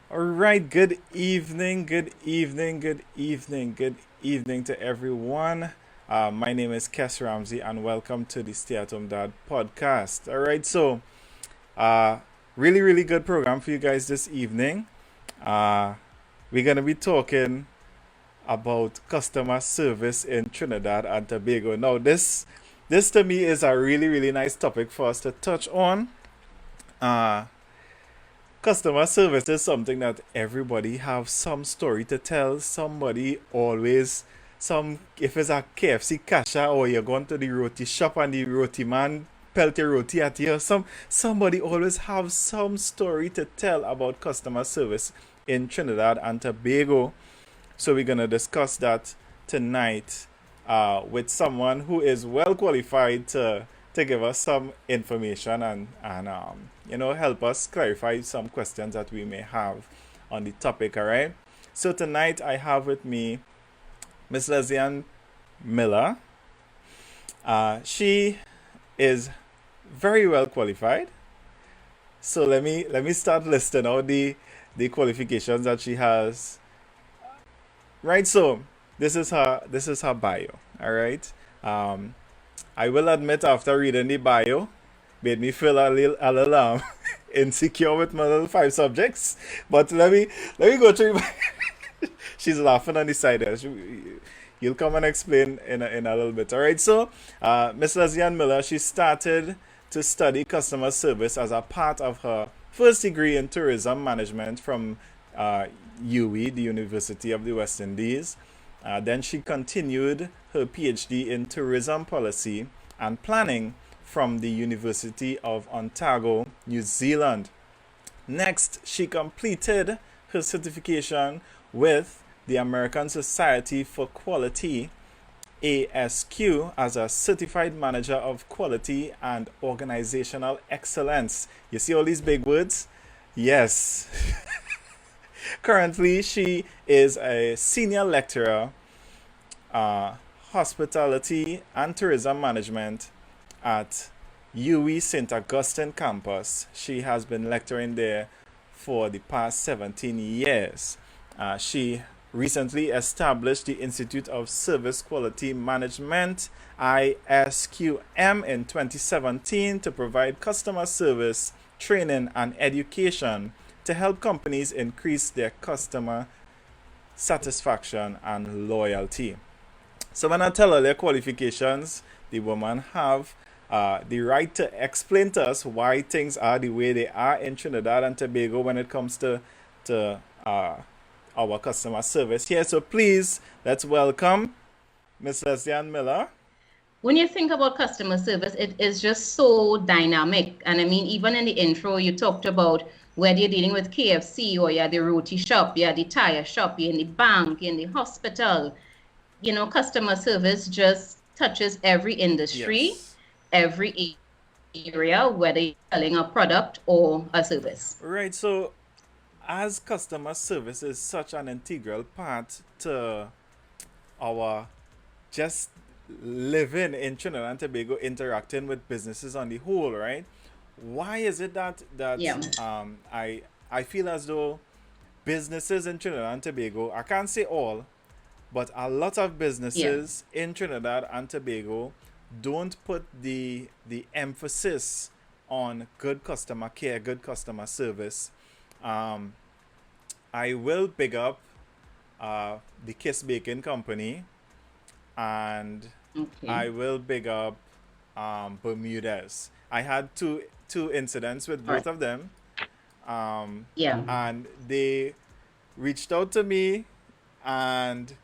All right, good evening, good evening, good evening, good evening to everyone. My name is Kess Ramsey, and welcome to the Stay at Home Dad podcast. All right, uh, really good program for you guys this evening. Uh, we're gonna be talking about customer service in Trinidad and Tobago. Now, this to me is a really nice topic for us to touch on. Uh, Customer service is something that everybody have some story to tell. Somebody always some if it's a KFC cashier or you're going to the roti shop and the roti man pelt your roti at you. Somebody always have some story to tell about customer service in Trinidad and Tobago. So we're gonna discuss that tonight with someone who is well qualified to give us some information and help us clarify some questions that we may have on the topic. All right. So tonight I have with me Miss Lesley Miller. She is very well qualified. So let me start listing out the qualifications that she has. Right. So this is her bio. All right. Um, I will admit after reading the bio, made me feel a little insecure with my little five subjects. But let me go through. She's laughing on the side there. You'll come and explain in a little bit. All right. So, Miss Lesley Miller, she started to study customer service as a part of her first degree in tourism management from UWI, the University of the West Indies. Then she continued her PhD in tourism policy and planning from the University of Otago, New Zealand. Next, she completed her certification with the American Society for Quality ASQ as a certified manager of quality and organizational excellence. You see all these big words? Yes. Currently, she is a senior lecturer, uh, hospitality and tourism management at UWI St. Augustine campus. She has been lecturing there for the past 17 years. She recently established the Institute of Service Quality Management, ISQM, in 2017 to provide customer service training and education to help companies increase their customer satisfaction and loyalty. So when I tell her their qualifications, the woman have the right to explain to us why things are the way they are in Trinidad and Tobago when it comes to our customer service here. So please, let's welcome Miss Lesley Miller. When you think about customer service, it is just so dynamic. And I mean, even in the intro, you talked about whether you're dealing with KFC or you're at the roti shop, you're at the tire shop, you're in the bank, you're in the hospital. Customer service just touches every industry, Yes. every area, whether you're selling a product or a service. Right. So as customer service is such an integral part to our just living in Trinidad and Tobago, interacting with businesses on the whole, right? Why is it that Yeah. I feel as though businesses in Trinidad and Tobago, I can't say all, but a lot of Yeah. businesses in Trinidad and Tobago don't put the emphasis on good customer care, good customer service. Um, I will big up the Kiss Baking Company, and Okay. I will big up Bermudez. I had two incidents with All right. both of them, um, Yeah. and they reached out to me and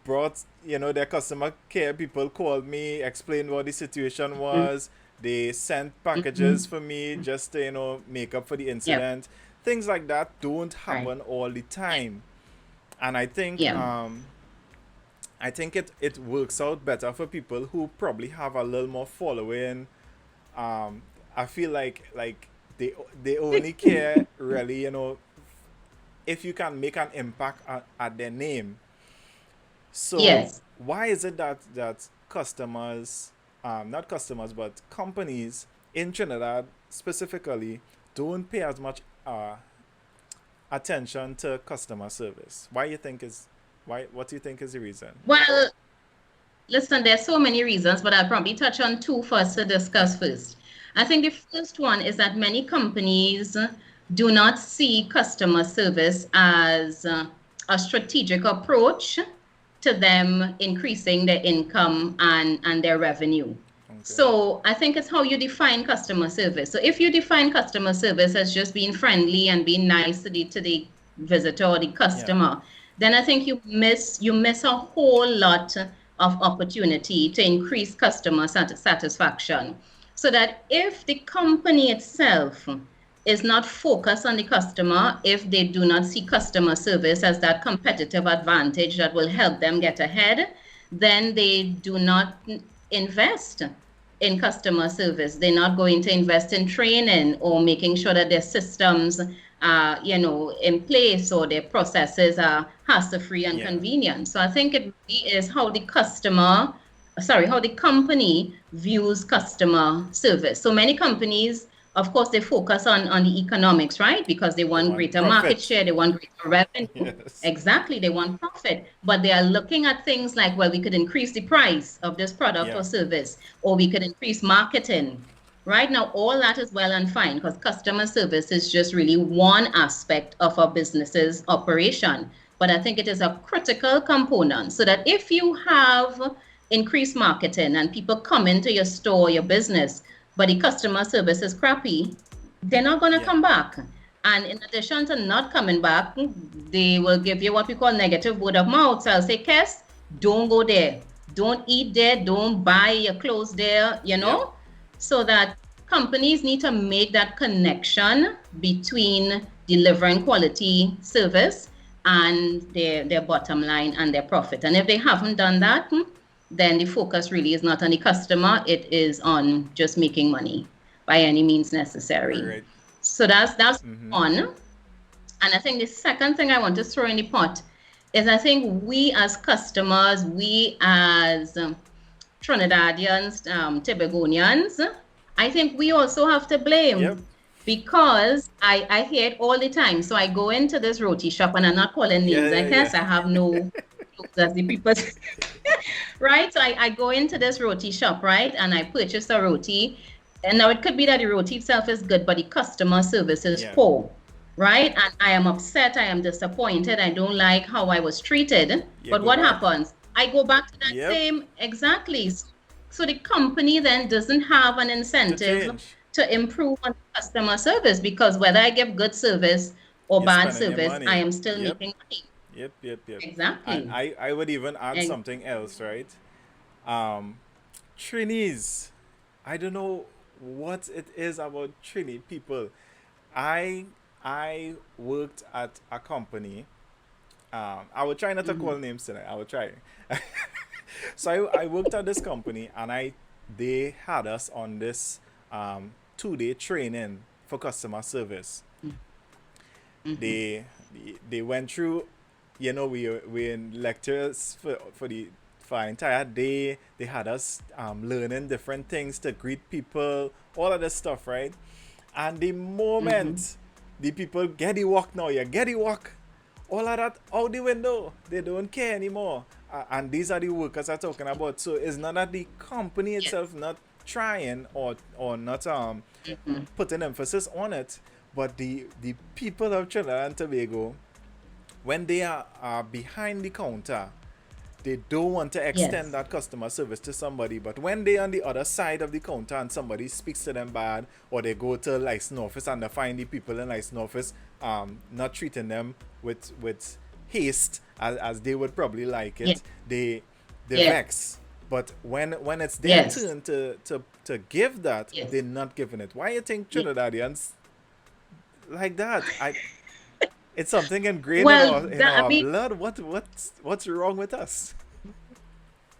brought their customer care people called me, explained what the situation was. They sent packages Mm-hmm. for me just to make up for the Yeah. incident. Things like that don't Right. happen all the time, and Yeah. I think it works out better for people who probably have a little more following. I feel like they only care really, if you can make an impact at their name. So Yes. why is it that customers, not customers, but companies in Trinidad specifically don't pay as much attention to customer service? What do you think is the reason? Well, listen, there's so many reasons, but I'll probably touch on two first to discuss first. I think the first one is that many companies do not see customer service as a strategic approach to them increasing their income and their revenue. Okay. So I think it's how you define customer service. So if you define customer service as just being friendly and being nice to the visitor or the Yeah. customer, then I think you miss a whole lot of opportunity to increase customer satisfaction. So that if the company itself is not focused on the customer, if they do not see customer service as that competitive advantage that will help them get ahead, then they do not invest in customer service. They're not going to invest in training or making sure that their systems are, in place, or their processes are hassle-free and Yeah. convenient. So I think it really is how the company views customer service. So many companies, of course, they focus on the economics, right? Because they They want want greater market profit. share, they want greater revenue. Yes. Exactly, they want profit. But they are looking at things like, well, we could increase the price of this product Yeah. or service, or we could increase marketing. Right now, all that is well and fine, because customer service is just really one aspect of a business's operation. But I think it is a critical component, so that if you have increased marketing and people come into your store, your business, but the customer service is crappy, they're not going to Yeah. come back. And in addition to not coming back, they will give you what we call negative word of mouth. So I'll say, Kess, don't go there. Don't eat there. Don't buy your clothes there, Yep. So that companies need to make that connection between delivering quality service and their bottom line and their profit. And if they haven't done that, then the focus really is not on the customer. It is on just making money by any means All necessary. right. So that's Mm-hmm. one. And I think the second thing I want to throw in the pot is, I think we as customers, we as Trinidadians, Tobagonians, I think we also have to Yep. blame, because I hear it all the time. So I go into this roti shop, and I'm not calling Yeah. names, I Yeah. Yeah. guess I have no clues, as the people say. Right? So I go into this roti shop, right? And I purchase a roti. And now it could be that the roti itself is good, but the customer service is Yeah. poor, right? And I am upset, I am disappointed, I don't like how I was treated. You But go what back. happens? I go back to that Yep. same, exactly. So the company then doesn't have an To incentive change. to improve on customer service, because whether I give good service or You're bad spending your service, I money. am still Yep. making money. Yep. Yep. Yep. And Exactly. I would even add And something else, right? Um, Trinis. I don't know what it is about Trini people. I I worked at a company. I will try not to call mhm, names tonight. I will try. So I worked at this company, and they had us on this 2 day training for customer service. mhm, They went through, we in lectures for an entire day. They had us learning different things to greet people, all of this stuff, right? And the mhm. moment the people get the work now, you get the work, all of that out the window. They don't care anymore. And these are the workers I'm talking about. So it's not that the company Yes. itself not trying or not Mhm. putting emphasis on it, but the people of Trinidad and Tobago, when they are behind the counter, they don't want to extend Yes. that customer service to somebody. But when they on the other side of the counter and somebody speaks to them bad, or they go to license office and they find the people in license office not treating them with haste as they would probably like Yes. it, they Yes. vex. But when it's their Yes. turn to give that, Yes. they're not giving it. Why you think Yes. Trinidadians like that? It's something ingrained in Well, our blood. What's wrong with us?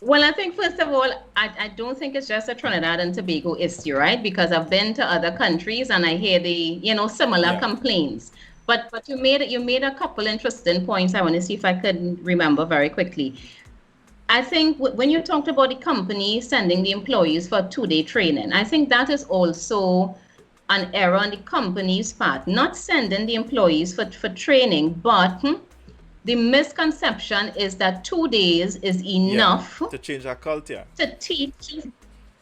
I think first of all, I don't think it's just a Trinidad and Tobago issue, right? Because I've been to other countries and I hear the, similar Yeah. complaints. But you made a couple interesting points. I want to see if I could remember very quickly. I think when you talked about the company sending the employees for 2 day training, I think that is also an error on the company's part, not sending the employees for training, but the misconception is that 2 days is Yeah. enough To change our culture. to teach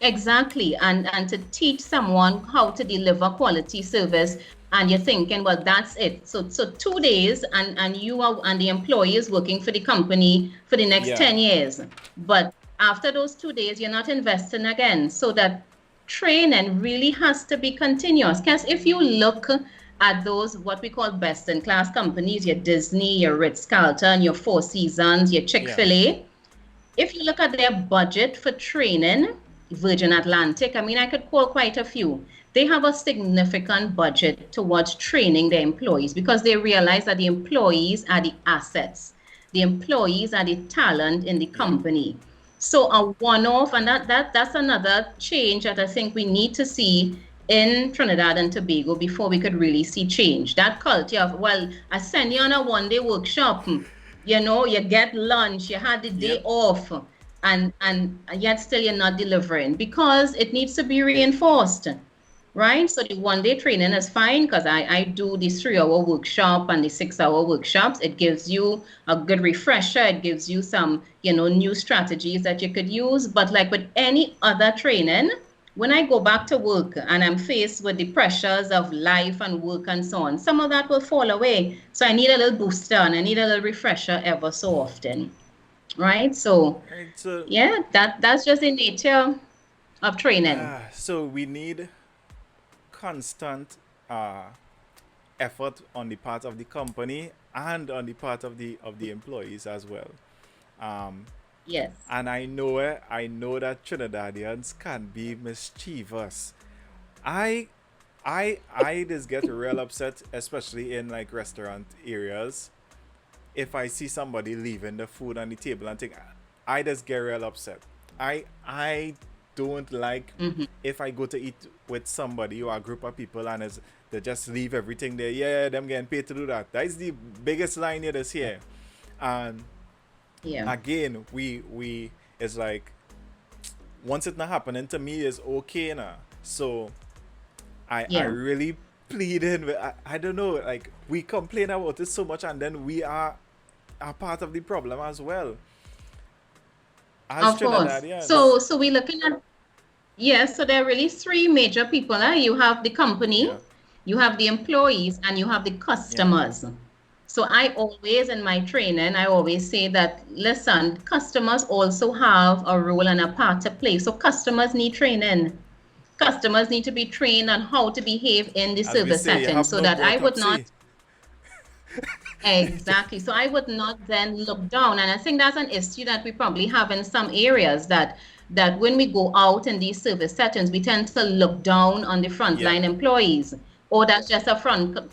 exactly and to teach someone how to deliver quality service. And you're thinking, well, that's it. So 2 days and you are and the employee is working for the company for the next Yeah. 10 years. But after those 2 days, you're not investing again. So that training really has to be continuous. Because if you look at those what we call best in class companies, your Disney, your Ritz-Carlton, your Four Seasons, your Yeah. Chick-fil-A, if you look at their budget for training, Virgin Atlantic, I mean, I could call quite a few. They have a significant budget towards training their employees because they realize that the employees are the assets. The employees are the talent in the Yeah. company. So a one-off, and that's another change that I think we need to see in Trinidad and Tobago before we could really see change. That culture of, well, I send you on a one-day workshop, you get lunch, you had the day Yep. off, and yet still you're not delivering because it needs to be reinforced, right? So the one-day training is fine because I do the 3-hour workshop and the 6-hour workshops. It gives you a good refresher. It gives you some, new strategies that you could use. But like with any other training, when I go back to work and I'm faced with the pressures of life and work and so on, some of that will fall away. So I need a little booster and I need a little refresher ever so often, right? So Right. So yeah, that's just the nature of training. so we need constant uh effort on the part of the company and on the part of the employees as well. Um, Yes. and I know that Trinidadians can be mischievous. I I just get real upset, especially in like restaurant areas. If I see somebody leaving the food on the table and think, I just get real upset. I don't like Mm-hmm. if I go to eat with somebody or a group of people and they just leave everything there. Yeah, them getting paid to do that. That is the biggest line you just hear. And Yeah. again, we it's like once it's not happening to me, it's okay now. So I Yeah. really pleading with I don't know, like we complain about it so much and then we are part of the problem as well as Of course. Trinidadians. So we're looking at, yes, so there are really three major people. You have the company, Yeah, you have the employees, and you have the yeah, customers. So I always, in my training, I always say that, listen, customers also have a role and a part to play. So customers need training. Customers need to be trained on how to behave in the as we service say, you setting have so no that I would not. autopsy. Exactly. So I would not then look down. And I think that's an issue that we probably have in some areas that when we go out in these service settings, we tend to look down on the Yeah, frontline employees. Or that's just a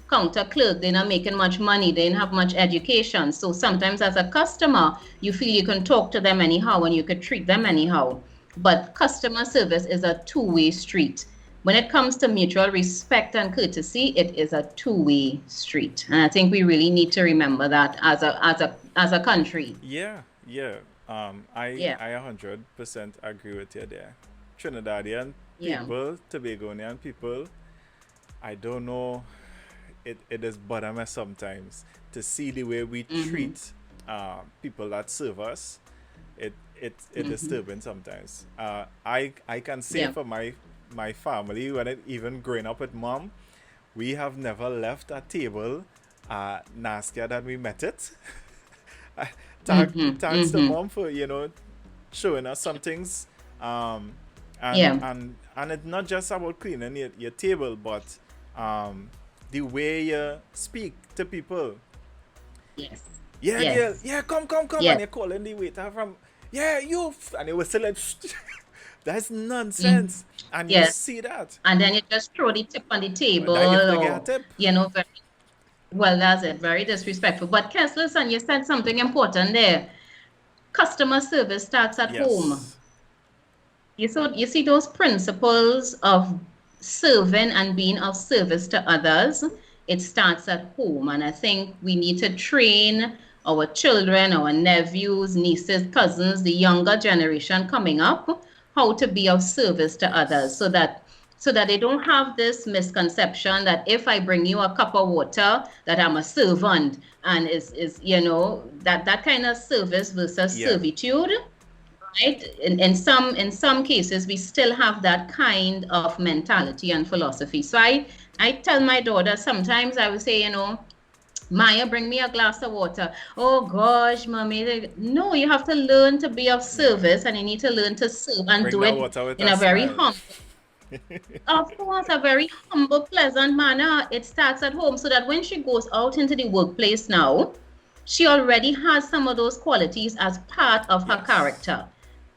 counter clerk. They're not making much money. They don't have much education. So sometimes as a customer, you feel you can talk to them anyhow and you could treat them yeah, anyhow. But customer service is a two-way street. When it comes to mutual respect and courtesy, it is a two-way street. And I think we really need to remember that as a country. yeah, yeah. Yeah, I 100% agree with you there. Trinidadian yeah. people, Tobagonian people, I don't know. It is bother me sometimes to see the way we Mm-hmm. treat people that serve us. It Mm-hmm. disturbing sometimes. I can say Yeah. for my family when it even growing up with mom, we have never left a table nastier than we met it. Mm-hmm. Thanks to Mm-hmm. mom for showing us some things, um, Yeah. and it's not just about cleaning your table, but the way you speak to people. Yes. Yeah, girl. Yes. Yeah, come, and Yes. you're calling the waiter from. Yeah, and it was still like, that's Mm. nonsense, and you Yes. see that. And then you just throw the tip on the table That if they get a or, tip. very, well, that's it, very disrespectful. But Kes, listen, you said something important there. Customer service starts at home. Yes. You see those principles of serving and being of service to others, it starts at home. And I think we need to train our children, our nephews, nieces, cousins, the younger generation coming up, how to be of service to others Yes. so that so that they don't have this misconception that if I bring you a cup of water, that I'm a servant, and is that kind of service versus Yeah. servitude, right? In some cases, we still have that kind of mentality and philosophy. So I tell my daughter sometimes, I will say, Maya, bring me a glass of water. Oh gosh, mommy. No, you have to learn to be of Yeah. service, and you need to learn to serve and Bring do that it water with in a a very smile. humble, of course, a very humble, pleasant manner. It starts at home so that when she goes out into the workplace now, she already has some of those qualities as part of her Yes. character,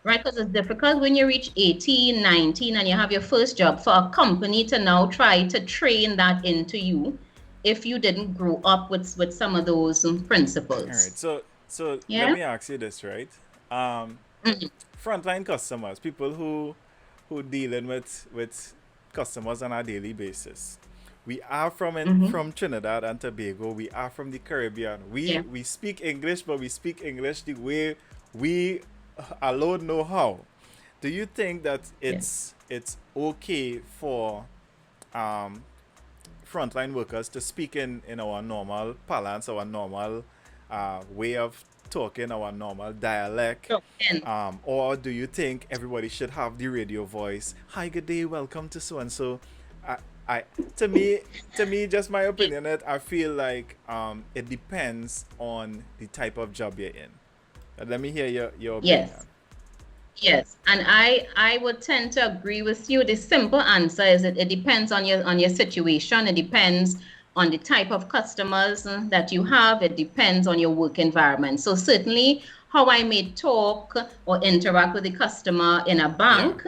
right? Because it's difficult when you reach 18, 19, and you have your first job for a company to now try to train that into you if you didn't grow up with some of those All right. principles. So let Yeah. me ask you this, right? Um, Mhm. Frontline customers, people who dealing with customers on a daily basis. We are Mhm. from Trinidad and Tobago. We are from the Caribbean. Yeah. We speak English, but we speak English the way we alone know how. Do you think that Yeah. it's okay for um, frontline workers to speak in our normal parlance, our normal way of talking, our normal dialect? So, and Or do you think everybody should have the radio voice? Hi, good day, welcome to so and so. I, I, to me, just my opinion. That I feel like it depends on the type of job you're in. But let me hear your opinion. yes. Yes, and I would tend to agree with you. The simple answer is it depends on your situation. It depends on the type of customers that you have. It depends on your work environment. So certainly how I may talk or interact with the customer in a Yeah, bank,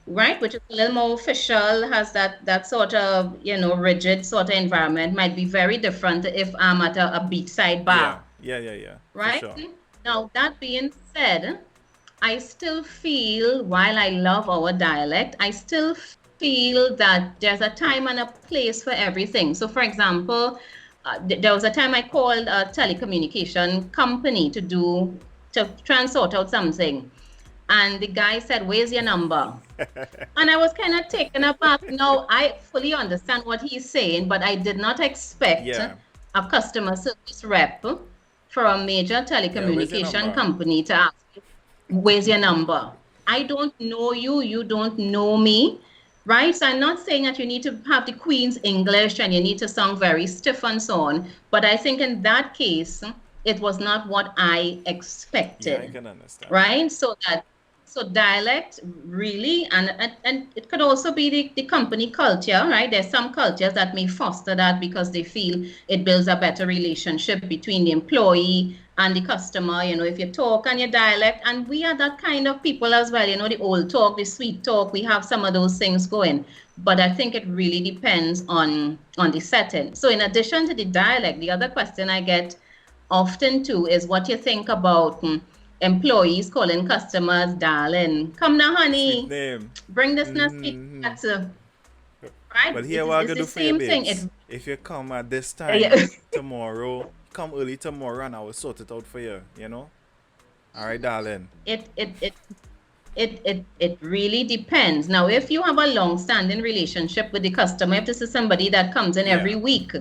right, which is a little more official, has that sort of, rigid sort of environment, might be very different if I'm at a beachside yeah, bar, yeah, for right? sure. Now, that being said, I still feel, while I love our dialect, I still feel that there's a time and a place for everything. So, for example, there was a time I called a telecommunication company to try and sort out something. And the guy said, "Where's your number?" And I was kind of taken aback. Now, I fully understand what he's saying, but I did not expect Yeah, a customer service rep for a major yeah. Where's your telecommunication number? company to ask you, "Where's your number?" I don't know you, you don't know me, right? So I'm not saying that you need to have the Queen's English and you need to sound very stiff and so on, but I think in that case, it was not what I Yeah, I expected, can understand. right? So dialect really, and it could also be the company culture, right? There's some cultures that may foster that because they feel it builds a better relationship between the employee and the customer. If you talk and your dialect, and we are that kind of people as well. The old talk, the sweet talk, we have some of those things going. But I think it really depends on the setting. So in addition to the dialect, the other question I get often too is what you think about employees calling customers darling. Come now, Sweet honey, name. bring this now sweet Mm-hmm. potato. Right? But here It's, what I it's gonna the do for you, same thing. babes. If you come at this time Yeah. tomorrow, come early tomorrow and I will sort it out for you, Alright, darling. it, it, it, it really depends. Now, if you have a long-standing relationship with the customer, if this is somebody that comes in every Yeah. week,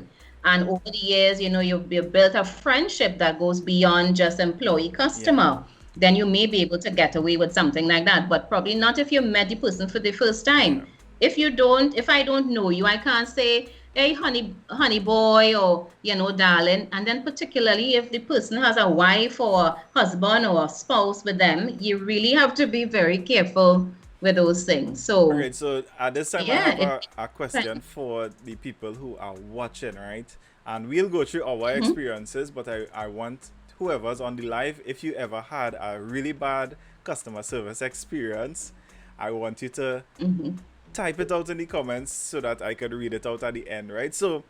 and over the years, you've built a friendship that goes beyond just employee Yeah. customer, then you may be able to get away with something like that. But probably not if you met the person for the first Yeah. time. If I don't know you, I can't say, "Hey, honey boy," or, "darling." And then particularly if the person has a wife or a husband or a spouse with them, you really have to be very careful with those things. So Alright, so at this time I yeah, have it a question for the people who are watching, right? And we'll go through our Mhm. experiences, but I want whoever's on the live, if you ever had a really bad customer service experience, I want you to Mhm. type it out in the comments so that I could read it out at the end, right? So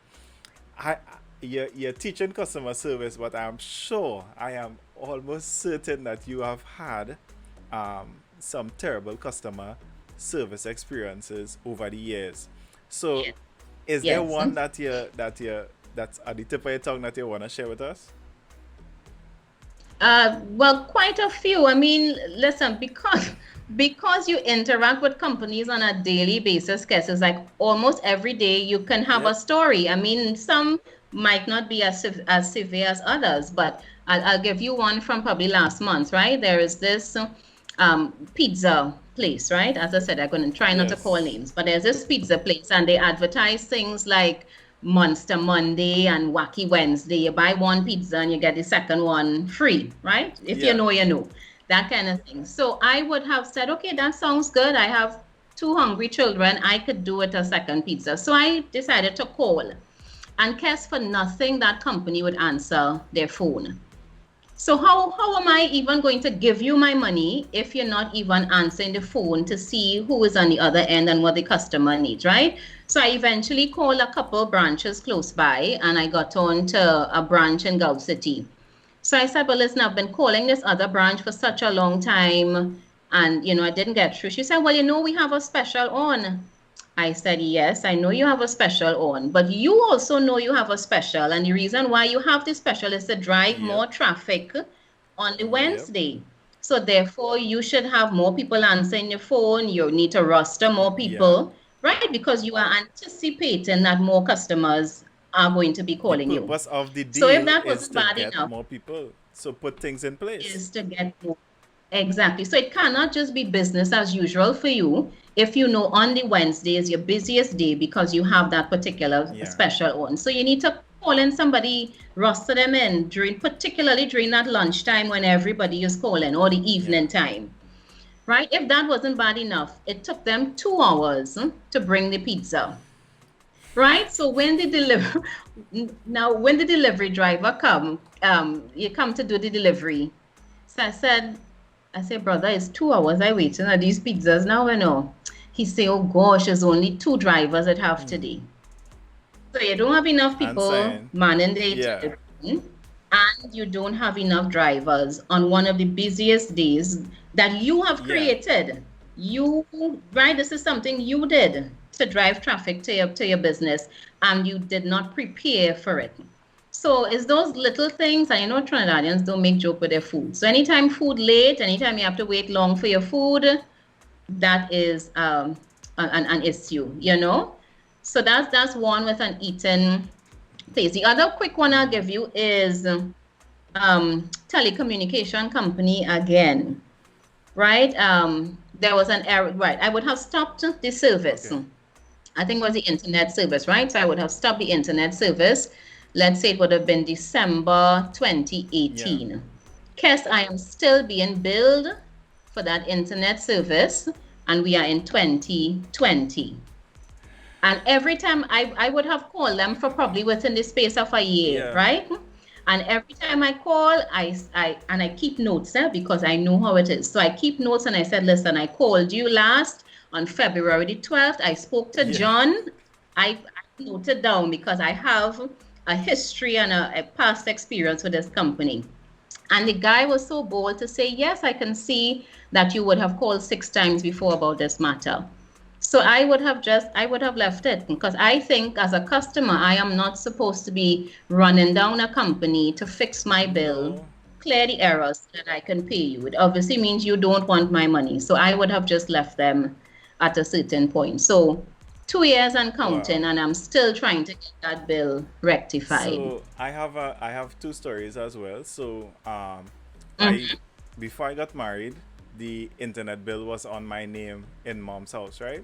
I you're teaching customer service, but I'm sure I am almost certain that you have had some terrible customer service experiences over the years. So Yes. is there Yes. one that's at the tip of your tongue that you want to share with us? Well, quite a few. I mean, listen, because Because you interact with companies on a daily basis, cases like almost every day, you can have a Yep. story. I mean, some might not be as severe as others, but I'll give you one from probably last month, right? There is this pizza place, right? As I said, I'm going to try not to call Yes. names, but there's this pizza place, and they advertise things like Monster Monday and Wacky Wednesday. You buy one pizza and you get the second one free, right? If you Yeah. know, you know, that kind of thing. So I would have said, okay, that sounds good. I have two hungry children. I could do it a second pizza. So I decided to call. And guess for nothing, that company would answer their phone. So how am I even going to give you my money if you're not even answering the phone to see who is on the other end and what the customer needs, right? So I eventually called a couple branches close by and I got on to a branch in Gulf City. So I said, well, listen, I've been calling this other branch for such a long time and I didn't get through. She said, well, we have a special on. I said, yes, I know you have a special on, but you also know you have a special. And the reason why you have this special is to drive Yep. more traffic on the Yep. Wednesday. So therefore, you should have more people answering your phone. You need to roster more Yeah. people, right? Because you are anticipating that more customers are going to be The calling you. purpose of the So if deal that is wasn't to bad get enough, more people. So put things in place. is to get more. Exactly. So it cannot just be business as usual for you if you know on the Wednesday is your busiest day because you have that particular Yeah. special on. So you need to call in somebody, roster them in particularly during that lunchtime when everybody is calling or the Yeah. evening time. Right? If that wasn't bad enough, it took them 2 hours to bring the pizza. Right? So when the deliver now when the delivery driver you come to do the delivery. So I said, brother, it's 2 hours I waiting at these pizzas now, He say, oh gosh, there's only two drivers that have today. So you don't have enough And people saying, manning the yeah. delivery, and you don't have enough drivers on one of the busiest days that you have Yeah. created. You, right? This is something you did to drive traffic to your business, and you did not prepare for it. So it's those little things, and Trinidadians don't make joke with their food. So anytime food late, anytime you have to wait long for your food, that is an issue. So that's one with an eating place. The other quick one I'll give you is telecommunication company again, right? There was an error, right? I would have stopped the service. Okay. I think it was the internet service, right? So I would have stopped the internet service. Let's say it would have been December Yeah. 2018. Guess I am still being billed for that internet service, and we are in 2020. And every time I would have called them for probably within the space of a year, Yeah. right? And every time I call, I keep notes there because I know how it is. So I keep notes and I said, listen, I called you last on February the 12th. I spoke to Yeah. John. I noted down because I have a history and a past experience with this company. And the guy was so bold to say, yes, I can see that you would have called 6 times before about this matter. So I would have left it because I think as a customer, I am not supposed to be running down a company to fix my bill, No. clear the errors so that I can pay you. It obviously means you don't want my money. So I would have just left them at a certain point. So 2 years and Wow. counting, and I'm still trying to get that bill rectified. So I have two stories as well. So I Mhm, before I got married, the internet bill was on my name in mom's house, right?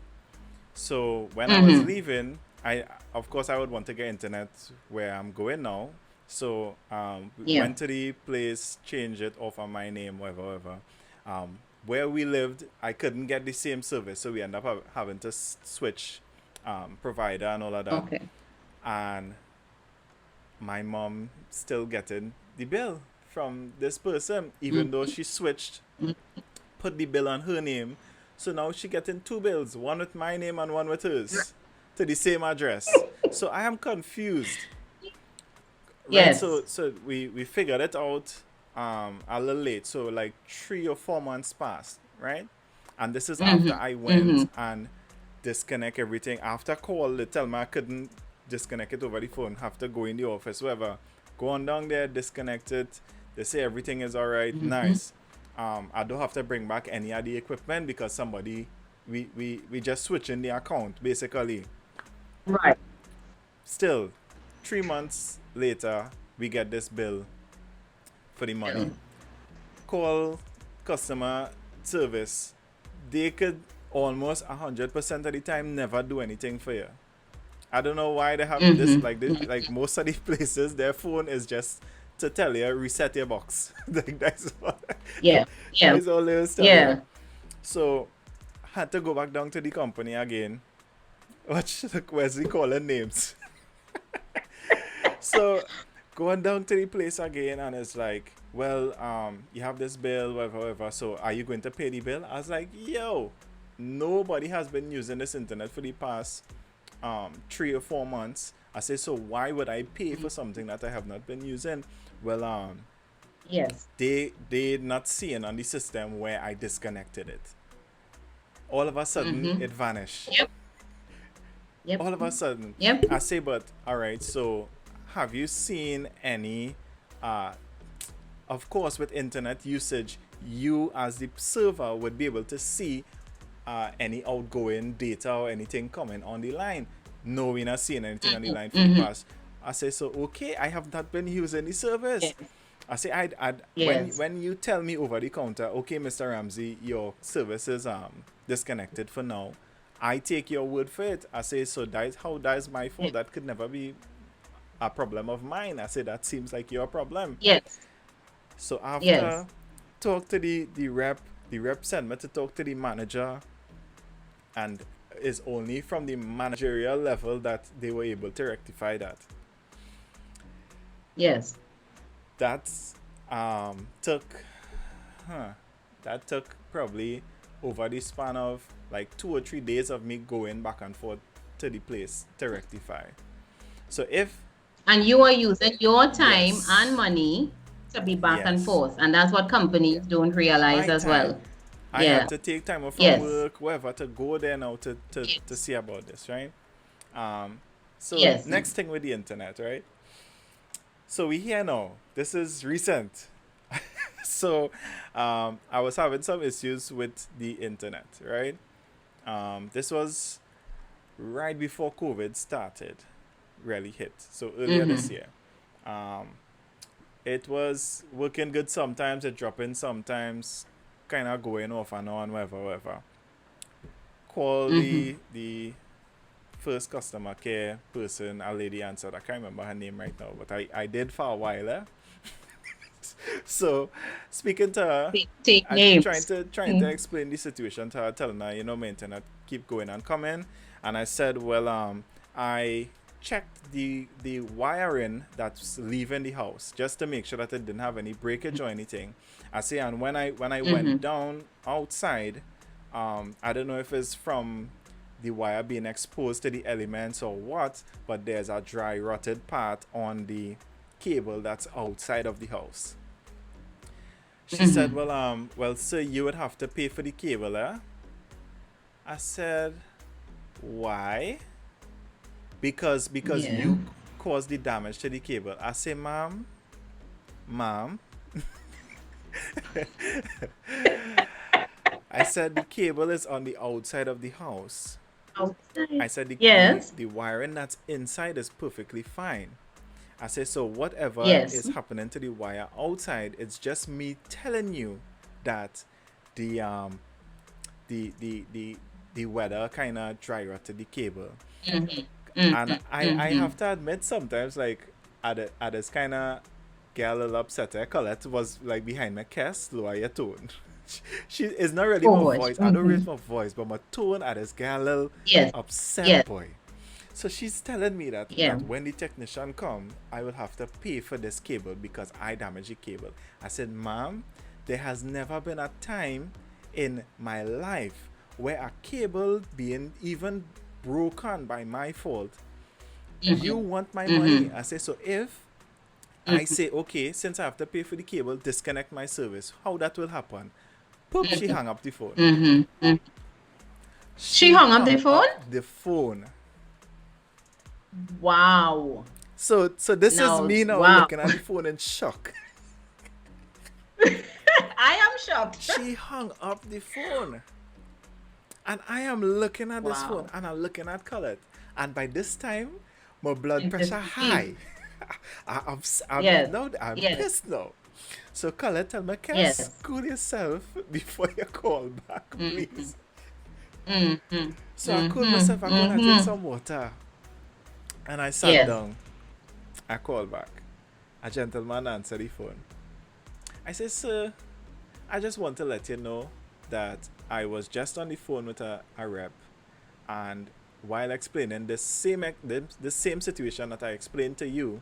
So when I was mhm. leaving, I of course I would want to get internet where I'm going now. So Yeah. went to the place, changed it off on my name, whatever, whatever. Where we lived, I couldn't get the same service, so we ended up having to switch provider and all of that. Okay. And my mom still getting the bill from this person, even though Mhm, she switched, mhm. put the bill on her name. So now she getting two bills, one with my name and one with hers, to the same address. So I am confused, right? So Yes. so we figured it out a little late. So like 3 or 4 months passed, right? And this is after Mhm, I went mhm. and disconnect everything. After call, they tell me I couldn't disconnect it over the phone. Have to go in the office, whatever. Go on down there, disconnect it. They say everything is alright, Mhm. nice. I don't have to bring back any of the equipment because somebody we just switch in the account basically. Right. Still, 3 months later, we get this bill for the money. Yeah. Call customer service. They could almost 100% of the time never do anything for you. I don't know why they have this Mm-hmm. like like most of these places, their phone is just to tell you reset your box. Like that's all, Yeah. that Yeah. is all they was tell you. Yeah. So had to go back down to the company again. Watch Wesley calling names. So going down to the place again and it's like, well, you have this bill, whatever, whatever. So are you going to pay the bill? I was like, yo, nobody has been using this internet for the past 3 or 4 months. I say, so why would I pay for something that I have not been using? Well, Yes. they not seeing on the system where I disconnected it. All of a sudden, Mm-hmm. it vanished. Yep. Yep. All of a sudden, Yep. I say, but all right. So, have you seen any? Uh, of course, with internet usage, you as the server would be able to see any outgoing data or anything coming on the line. No, we're not seeing anything on the line for the Mm-hmm. past. I say, so okay, I have not been using the service. Yes. I say, Yes. when you tell me over the counter, okay, Mr. Ramsey, your service is disconnected for now. I take your word for it. I say, so that is my fault. That could never be a problem of mine. I say, that seems like your problem. Yes. So Yes. after talk to the rep sent me to talk to the manager, and it's only from the managerial level that they were able to rectify that. Yes. That took that took probably over the span of like 2 or 3 days of me going back and forth to the place to rectify. So if And you are using your time and yes, money to be back and yes, forth. And that's what companies don't realize my as time, well. I had Yeah. to take time off from Yes. work, wherever, to go there now to Yes. see about this, right? Um, so Yes. next thing with the internet, right? So we here now. This is recent. So I was having some issues with the internet, right? This was right before COVID started, really hit. So earlier this Mm-hmm. year. Um, it was working good sometimes, it dropping sometimes, kind of going off and on, whatever, whatever. Call Mm-hmm. the first customer care person, a lady answered. I can't remember her name right now, but I did for a while. So speaking to her, Take I names. trying to explain the situation to her, telling her, my internet keep going and coming, and I said, well, I checked the wiring that's leaving the house just to make sure that it didn't have any breakage or anything. I say, and when I Mm-hmm. went down outside, I don't know if it's from the wire being exposed to the elements or what, but there's a dry rotted part on the cable that's outside of the house. She said, Mm-hmm. well, sir, you would have to pay for the cable, eh? I said, why? Because Yeah. you caused the damage to the cable. I say, ma'am, I said the cable is on the outside of the house. Outside. I said Yes. the wiring that's inside is perfectly fine. I said, so whatever Yes. is happening to the wire outside, it's just me telling you that the the the weather kind of dry rotted the cable. Mm-hmm. And I Mm-hmm. have to admit sometimes like I just kind of get a little upset. Colette was like behind my Kess, lower your tone. She is not really Oh my gosh. voice. I don't Mm-hmm. raise my voice, but my tone I just get a little Yes. upset, Yes. boy. So she's telling me Yeah. that when the technician come, I will have to pay for this cable because I damaged the cable. I said, ma'am, there has never been a time in my life where a cable being even broken by my fault, you Mm-hmm. want my money. Mm-hmm. I say, so if I Mm-hmm. say, okay, since I have to pay for the cable, disconnect my service, how that will happen? Poop, she hung up the phone. Mm-hmm. Mm-hmm. She She hung up the hung phone? up the phone. Wow. So this is Now, me now wow. looking at the phone in shock. I am shocked. She hung up the phone. And I am looking at this phone Wow. and I'm looking at Colette. And by this time, my blood In pressure disbelief. high. Yes. I'm Yes. pissed now. So Colette tell me, Kess, Yes. cool yourself before you call back, Mm-hmm. please. Mm-hmm. So I cooled Mm-hmm. myself, I go and drink Mm-hmm. some water. And I sat Yes. down. I called back. A gentleman answered the phone. I said, sir, I just want to let you know that I was just on the phone with a rep, and while explaining the same situation that I explained to you,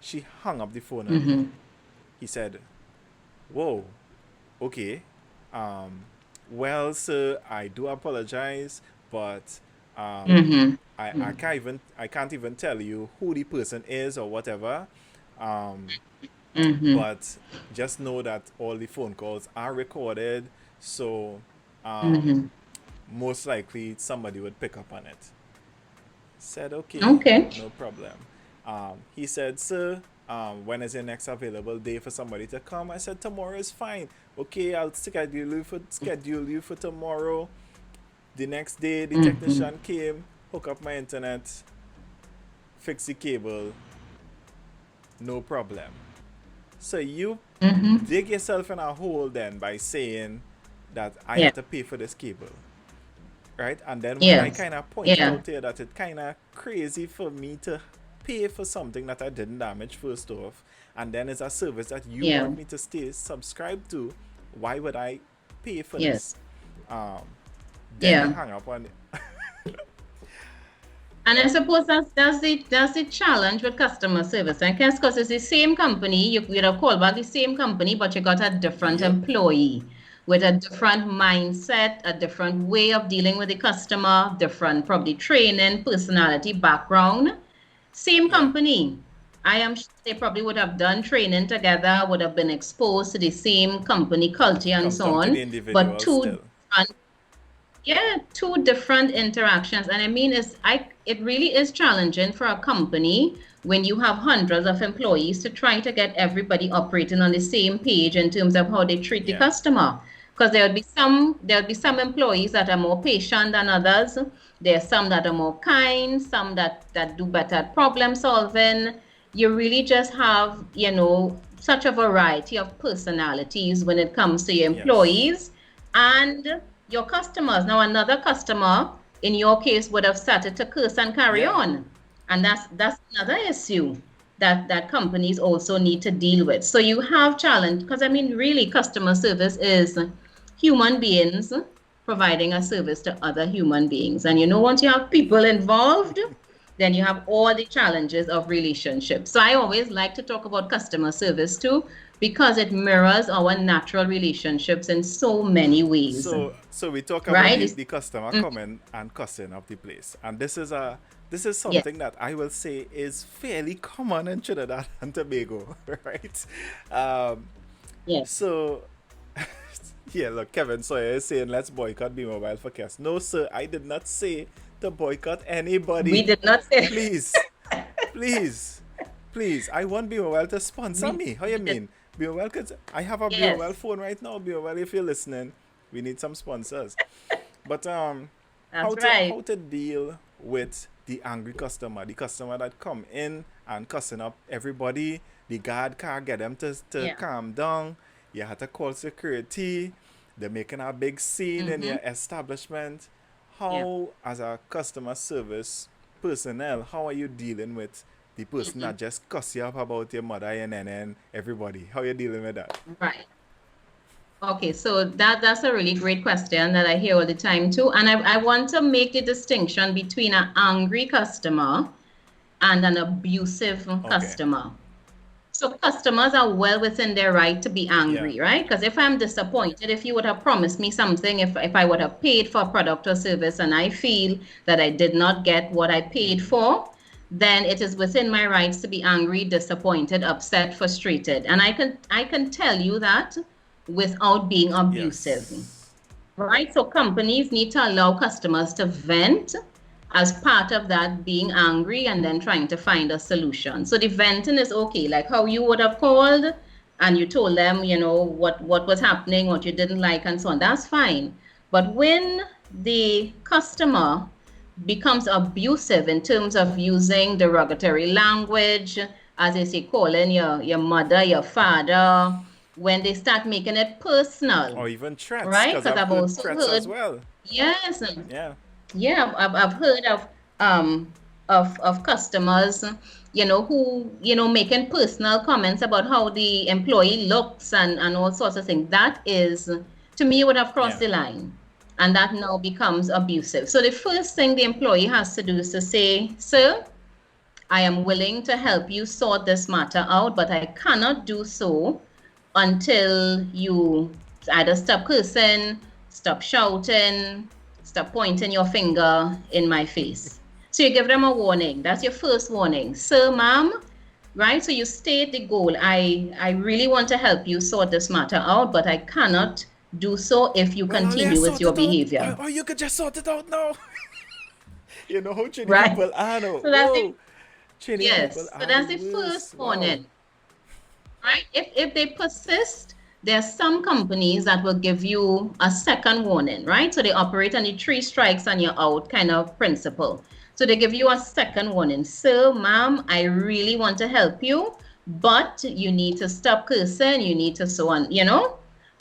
she hung up the phone on me. Mm-hmm. He said, whoa, okay. Um, well, sir, I do apologize, but um, Mm-hmm. I can't even tell you who the person is or whatever. Um, Mm-hmm. but just know that all the phone calls are recorded, so um, Mm-hmm. most likely somebody would pick up on it. Said, okay, Okay. no problem. He said, sir, when is your next available day for somebody to come? I said, tomorrow is fine. Okay, I'll schedule you for tomorrow. The next day, the Mm-hmm. technician came, hook up my internet, fix the cable, no problem. So you Mm-hmm. dig yourself in a hole then by saying that I Yeah. had to pay for this cable, right? And then when I Yes. kind of pointed Yeah. out to you that it's kind of crazy for me to pay for something that I didn't damage first off, and then it's a service that you Yeah. want me to stay subscribed to, why would I pay for this? Yes. Um, then you Yeah. hang up on. And I suppose that's the challenge with customer service. And because it's the same company, you'd have called back the same company, but you got a different Yep. employee with a different mindset, a different way of dealing with the customer, different probably training, personality, background. Same Yeah. company. I am sure they probably would have done training together, would have been exposed to the same company culture and so Come to the on, but individual two still. different, yeah, two different interactions. And I mean, it really is challenging for a company when you have hundreds of employees to try to get everybody operating on the same page in terms of how they treat the Yeah. customer. Because there would be some employees that are more patient than others. There are some that are more kind, some that do better at problem solving. You really just have, such a variety of personalities when it comes to your Yes. employees and your customers. Now, another customer in your case would have started to curse and carry Yeah. on, and that's another issue that companies also need to deal with. So you have challenge because I mean, really, customer service is human beings providing a service to other human beings, and once you have people involved, then you have all the challenges of relationships. So I always like to talk about customer service too, because it mirrors our natural relationships in so many ways, So we talk about right? the customer coming and cussing up the place, and this is Yes, something that I will say is fairly common in Trinidad and Tobago, right? Um, yes. so yeah, look, Kevin Sawyer is saying let's boycott B Mobile for Kess. No, sir, I did not say to boycott We anybody. did not say Please, please, please. I want B Mobile to sponsor we, me. How you we did. mean? B Mobile, I have a B Mobile Yes, phone right now. B Mobile, if you're listening, we need some sponsors. But that's right. how to deal with the angry customer, the customer that come in and cussing up everybody. The guard can't get them to Yeah. calm down. You have to call security. They're making a big scene in Mm-hmm. your establishment. Yeah. How, as a customer service personnel, how are you dealing with the person Mm-hmm. that just cuss you up about your mother and everybody? How are you dealing with that? Right. Okay, so that's a really great question that I hear all the time too. And I want to make the distinction between an angry customer and an abusive Okay. customer. So customers are well within their right to be Yeah. angry, right? Because if I'm disappointed, if you would have promised me something, if I would have paid for a product or service and I feel that I did not get what I paid for, then it is within my rights to be angry, disappointed, upset, frustrated. And I can tell you that without being abusive. Yes. Right? So companies need to allow customers to vent as part of that being angry and then trying to find a solution. So the venting is okay, like how you would have called and you told them, what was happening, what you didn't like, and so on. That's fine. But when the customer becomes abusive in terms of using derogatory language, as they say, calling your mother, your father, when they start making it personal, Or even threats, right? because Because I've I've heard also threats as heard, well. yes, Yeah. yeah, I've heard um of customers, who, making personal comments about how the employee looks and all sorts of things. That is, to me, would have crossed Yeah. the line. And that now becomes abusive. So the first thing the employee has to do is to say, sir, I am willing to help you sort this matter out, but I cannot do so until you either stop cursing, stop shouting, stop pointing your finger in my face. So you give them a warning. That's your first warning. Sir, ma'am, right? So you state the goal. I really want to help you sort this matter out, but I cannot do so if you Well, I'll continue with sort your it out. behavior. Or you could just sort it out now. You know how Trini Right? people are now. So that's the Whoa. Trini people yes. So are the that's the first worst. Wow. warning. Right? If they persist, there are some companies that will give you a second warning, right? So they operate on the three strikes and you're out kind of principle. So they give you a second warning. Sir, ma'am, I really want to help you, but you need to stop cursing, you need to so on,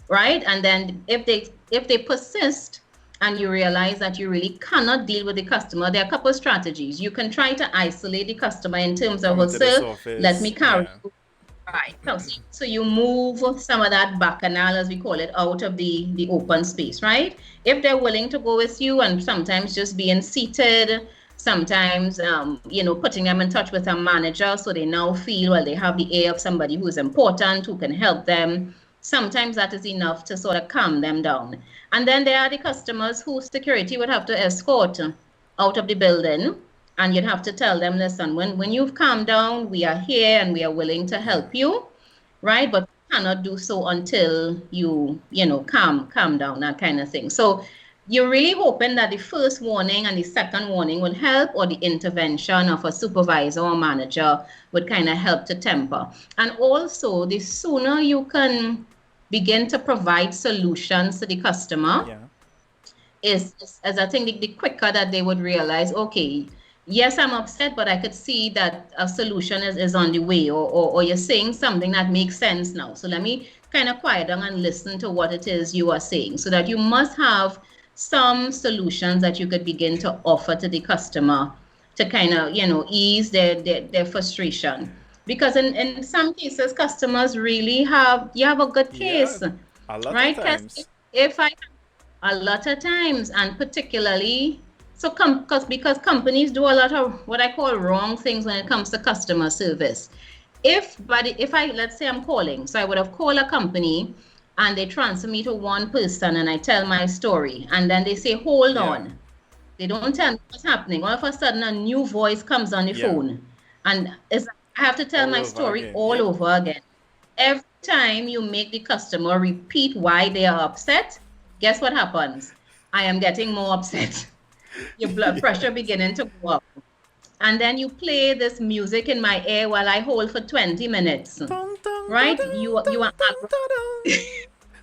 right? And then if they persist and you realize that you really cannot deal with the customer, there are a couple of strategies. You can try to isolate the customer in terms of, Come well, into the sir, let me surface. carry Yeah. you. Right. So you move some of that bacchanal, as we call it, out of the open space, right? If they're willing to go with you, and sometimes just being seated, sometimes putting them in touch with a manager so they now feel, well, they have the ear of somebody who is important, who can help them. Sometimes that is enough to sort of calm them down. And then there are the customers who security would have to escort out of the building, and you'd have to tell them, listen, when you've calmed down, we are here and we are willing to Yeah. help you, right? But we cannot do so until you calm down, that kind of thing. So you're really hoping that the first warning and the second warning would help, or the intervention of a supervisor or manager would kind of help to temper. And also, the sooner you can begin to provide solutions to the customer, Yeah. is as I think the quicker that they would realize, okay, yes, I'm upset, but I could see that a solution is on the way, or you're saying something that makes sense now. So let me kind of quiet down and listen to what it is you are saying, so that you must have some solutions that you could begin to offer to the customer to kind of, ease their frustration. Because in some cases, customers really you have a good Yeah. case, A lot of right, Kess? times. If I a lot of times, and particularly, so because companies do a lot of what I call wrong things when it comes to customer service. If I, let's say I'm calling, so I would have called a company and they transfer me to one person and I tell my story, and then they say, hold Yeah. on. They don't tell me what's happening. All of a sudden, a new voice comes on the Yeah. phone, and I have to tell All my over story again. all Yep. over again. Every time you make the customer repeat why they are upset, guess what happens? I am getting more upset. Your blood pressure Yes. beginning to go up. And then you play this music in my ear while I hold for 20 minutes. Dong dong da Right? dong You dong are dong da dong.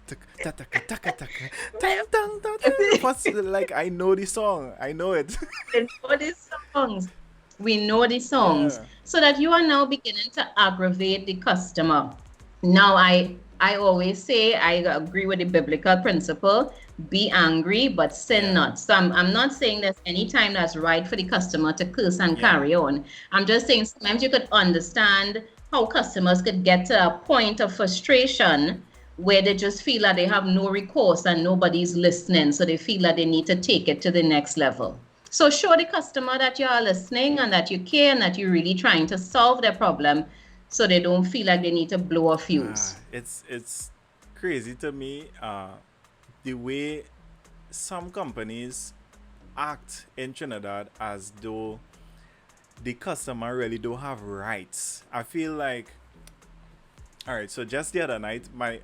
Taka taka taka. Dong dong da dong. What's like? I know the song. I know it. we know these songs. We know the songs. Yeah. So that you are now beginning to aggravate the customer. Now, I always say I agree with the biblical principle: be angry, but sin Yeah. not. So I'm not saying there's any time that's right for the customer to curse and Yeah. carry on. I'm just saying sometimes you could understand how customers could get to a point of frustration where they just feel that they have no recourse and nobody's listening. So they feel that they need to take it to the next level. So show the customer that you are listening and that you care and that you're really trying to solve their problem, so they don't feel like they need to blow a fuse. It's crazy to me. The way some companies act in Trinidad as though the customer really don't have rights. I feel like, all right. So just the other night, my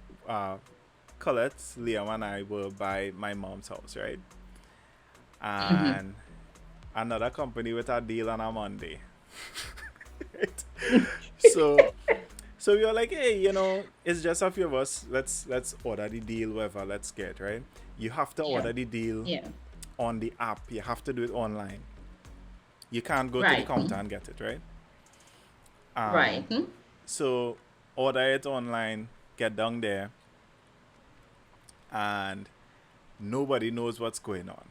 Colette, Liam, and I were by my mom's house, right? Mm-hmm. And another company with a deal on a Monday. Right? So So we were like, hey, it's just a few of us. Let's order the deal, whatever. Let's get right. You have to Yeah. order the deal Yeah. on the app. You have to do it online. You can't go to the Right. counter and get it, right? Um, Right. so order it online, get down there, and nobody knows what's going on.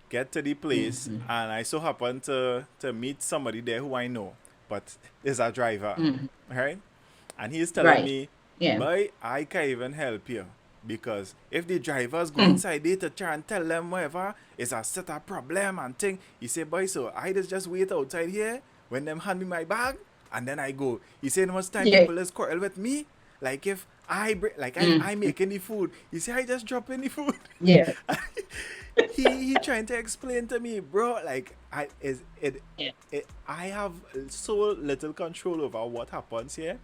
Get to the place, and I so happen to meet somebody there who I know, but is a driver, right? And he's telling Right. me, Yeah. boy, I can't even help you. Because if the drivers go inside there to try and tell them whatever, it's a set of problem and thing. He said, boy, so I just wait outside here when them hand me my bag and then I go. He said, much time Yeah. people is quarrel with me. Like if I making the food. He said, I just drop in the food. Yeah. he trying to explain to me, bro, like Yeah. I have so little control over what happens here.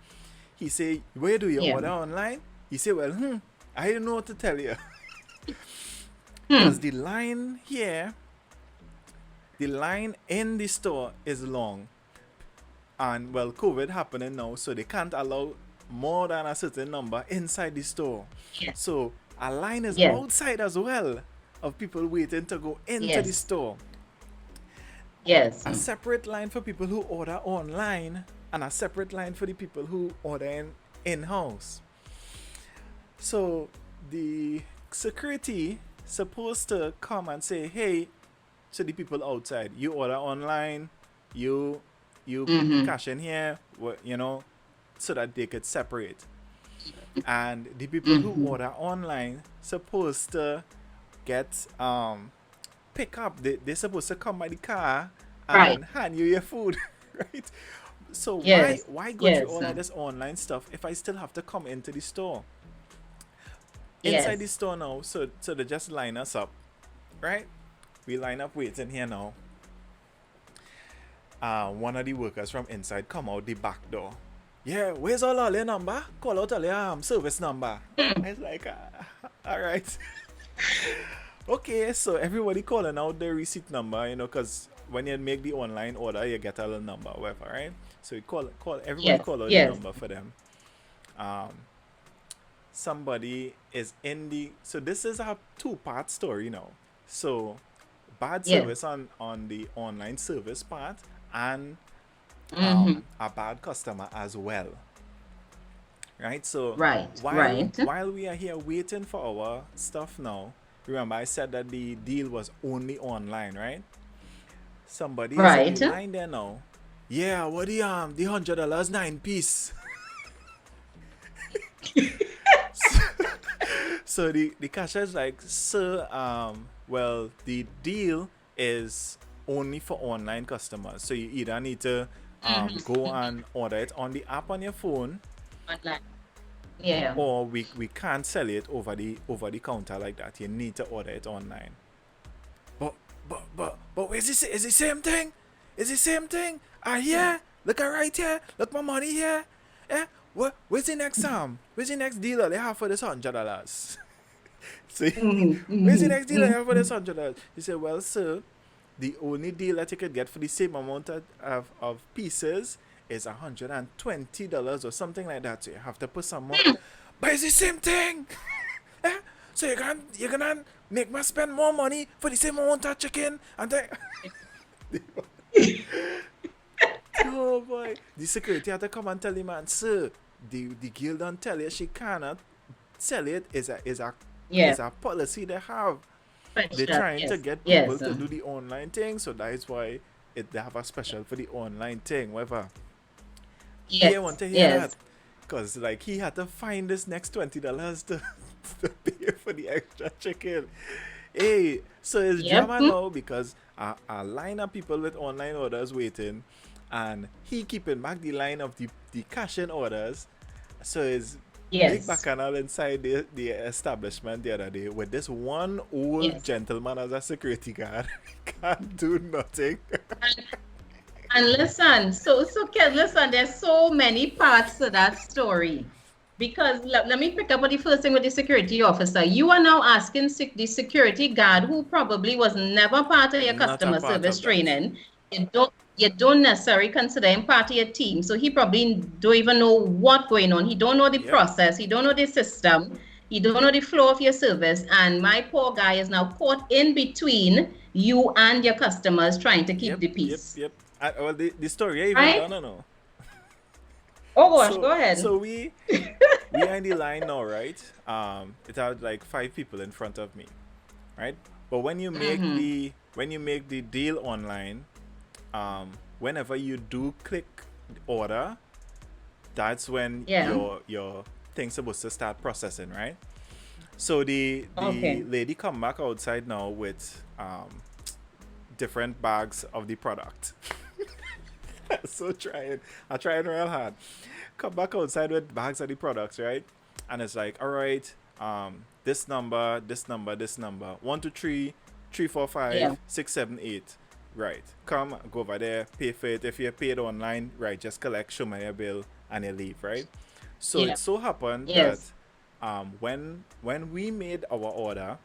He say, where do you Yeah. order online? He say, well, I don't know what to tell you. Because the line here, the line in the store is long. And well, COVID happening now, so they can't allow more than a certain number inside the store. Yes. So a line is Yes. outside as well of people waiting to go into the Yes. store. Yes. A separate line for people who order online and a separate line for the people who order in-house. So the security supposed to come and say, hey, to the people outside, you order online, you cash in here, so that they could separate. And the people who order online supposed to get pick up. They're supposed to come by the car Right. and hand you your food, right? So Yes. why go through Yes. all of this online stuff if I still have to come into the store? Yes. Inside the store now, so they just line us up, right? We line up waiting here now. One of the workers from inside come out the back door. Yeah, where's all your number? Call out all your service number. I was like, all right. Okay, so everybody calling out the receipt number, because when you make the online order, you get a little number, whatever, right? So you call everybody Yes. call out Yes. the number for them. Somebody is in the so this is a two-part story now. So bad Yes. service on the online service part and a bad customer as well. Right? So Right. while Right. while we are here waiting for our stuff now, remember I said that the deal was only online, right? Somebody is in Right. the line there now. Yeah, what the $100 9 piece. So the cashier is like, sir, well, the deal is only for online customers. So you either need to go and order it on the app on your phone, Online. Yeah. or we can't sell it over the counter like that. You need to order it online. But is it the same thing? Is the same thing? Yeah. Look at right here. Look my money here. Where's the next Where's the next dealer they have for this $100? See? Where's the next dealer they have for this $100? He said, well, sir, the only deal that you could get for the same amount of pieces is $120 or something like that. So you have to put some more. But it's the same thing. So you're gonna make me spend more money for the same amount of chicken and then oh boy. The security had to come and tell him, man, sir, the girl don't tell you she cannot sell it. Is a policy they have. They're trying to get people to do the online thing, so that is why they have a special for the online thing, whatever. Yes. He want to hear that. Because like he had to find this next $20 to pay for the extra chicken. Hey, so it's drama now because a line of people with online orders waiting, and he keeping back the line of the cash-in orders. So it's big bacchanal inside the establishment the other day with this one old gentleman as a security guard. He can't do nothing. And listen, listen, there's so many parts to that story. Because let me pick up on the first thing with the security officer. You are now asking the security guard, who probably was never part of your Not a customer part service of that. training, You don't necessarily consider him part of your team. So he probably don't even know what's going on. He don't know the Yep, process. He don't know the system. He don't know the flow of your service. And my poor guy is now caught in between you and your customers trying to keep yep, the yep, peace. yep. Well, the story I even Right? done, no. Oh gosh, So go ahead. so we are in the line now, right? It had like five people in front of me, right? But Mm-hmm. when you make the deal online, whenever you do click order, that's when Yeah. your thing's supposed to start processing, right? So the Okay. lady come back outside now with different bags of the product. So trying, I trying real hard. Come back outside with bags of the products, right? And it's like, all right, this number, this number, this number, 1, 2, 3, 3, 4, 5, Yeah. 6, 7, 8. Right. Come, go over there, pay for it. If you're paid online, right, just collect, show me your bill, and you leave, right? So Yeah. it so happened that Yes. when we made our order,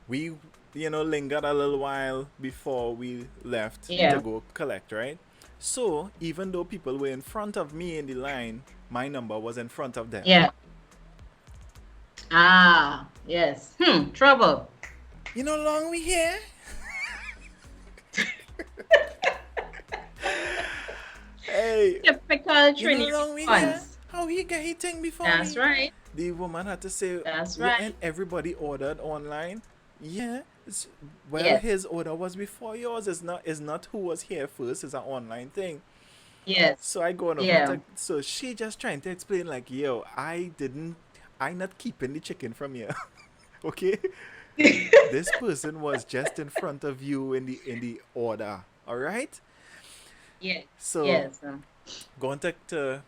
we lingered a little while before we left to Yeah. go collect, right? So even though people were in front of me in the line, my number was in front of them. Yeah. Ah, yes. Trouble. You know, long we here. Hey, Typical you know, Trini long we here. response. How he get his thing before That's me? right. The woman had to say, That's "Yeah, and right. everybody ordered online." Yeah, well, Yes. his order was before yours. It's not who was here first. It's an online thing. Yes. So I go on over Yeah. to, so she just trying to explain like, yo, I not keeping the chicken from you. Okay? This person was just in front of you in the order. All right? Yes. So Yes. going to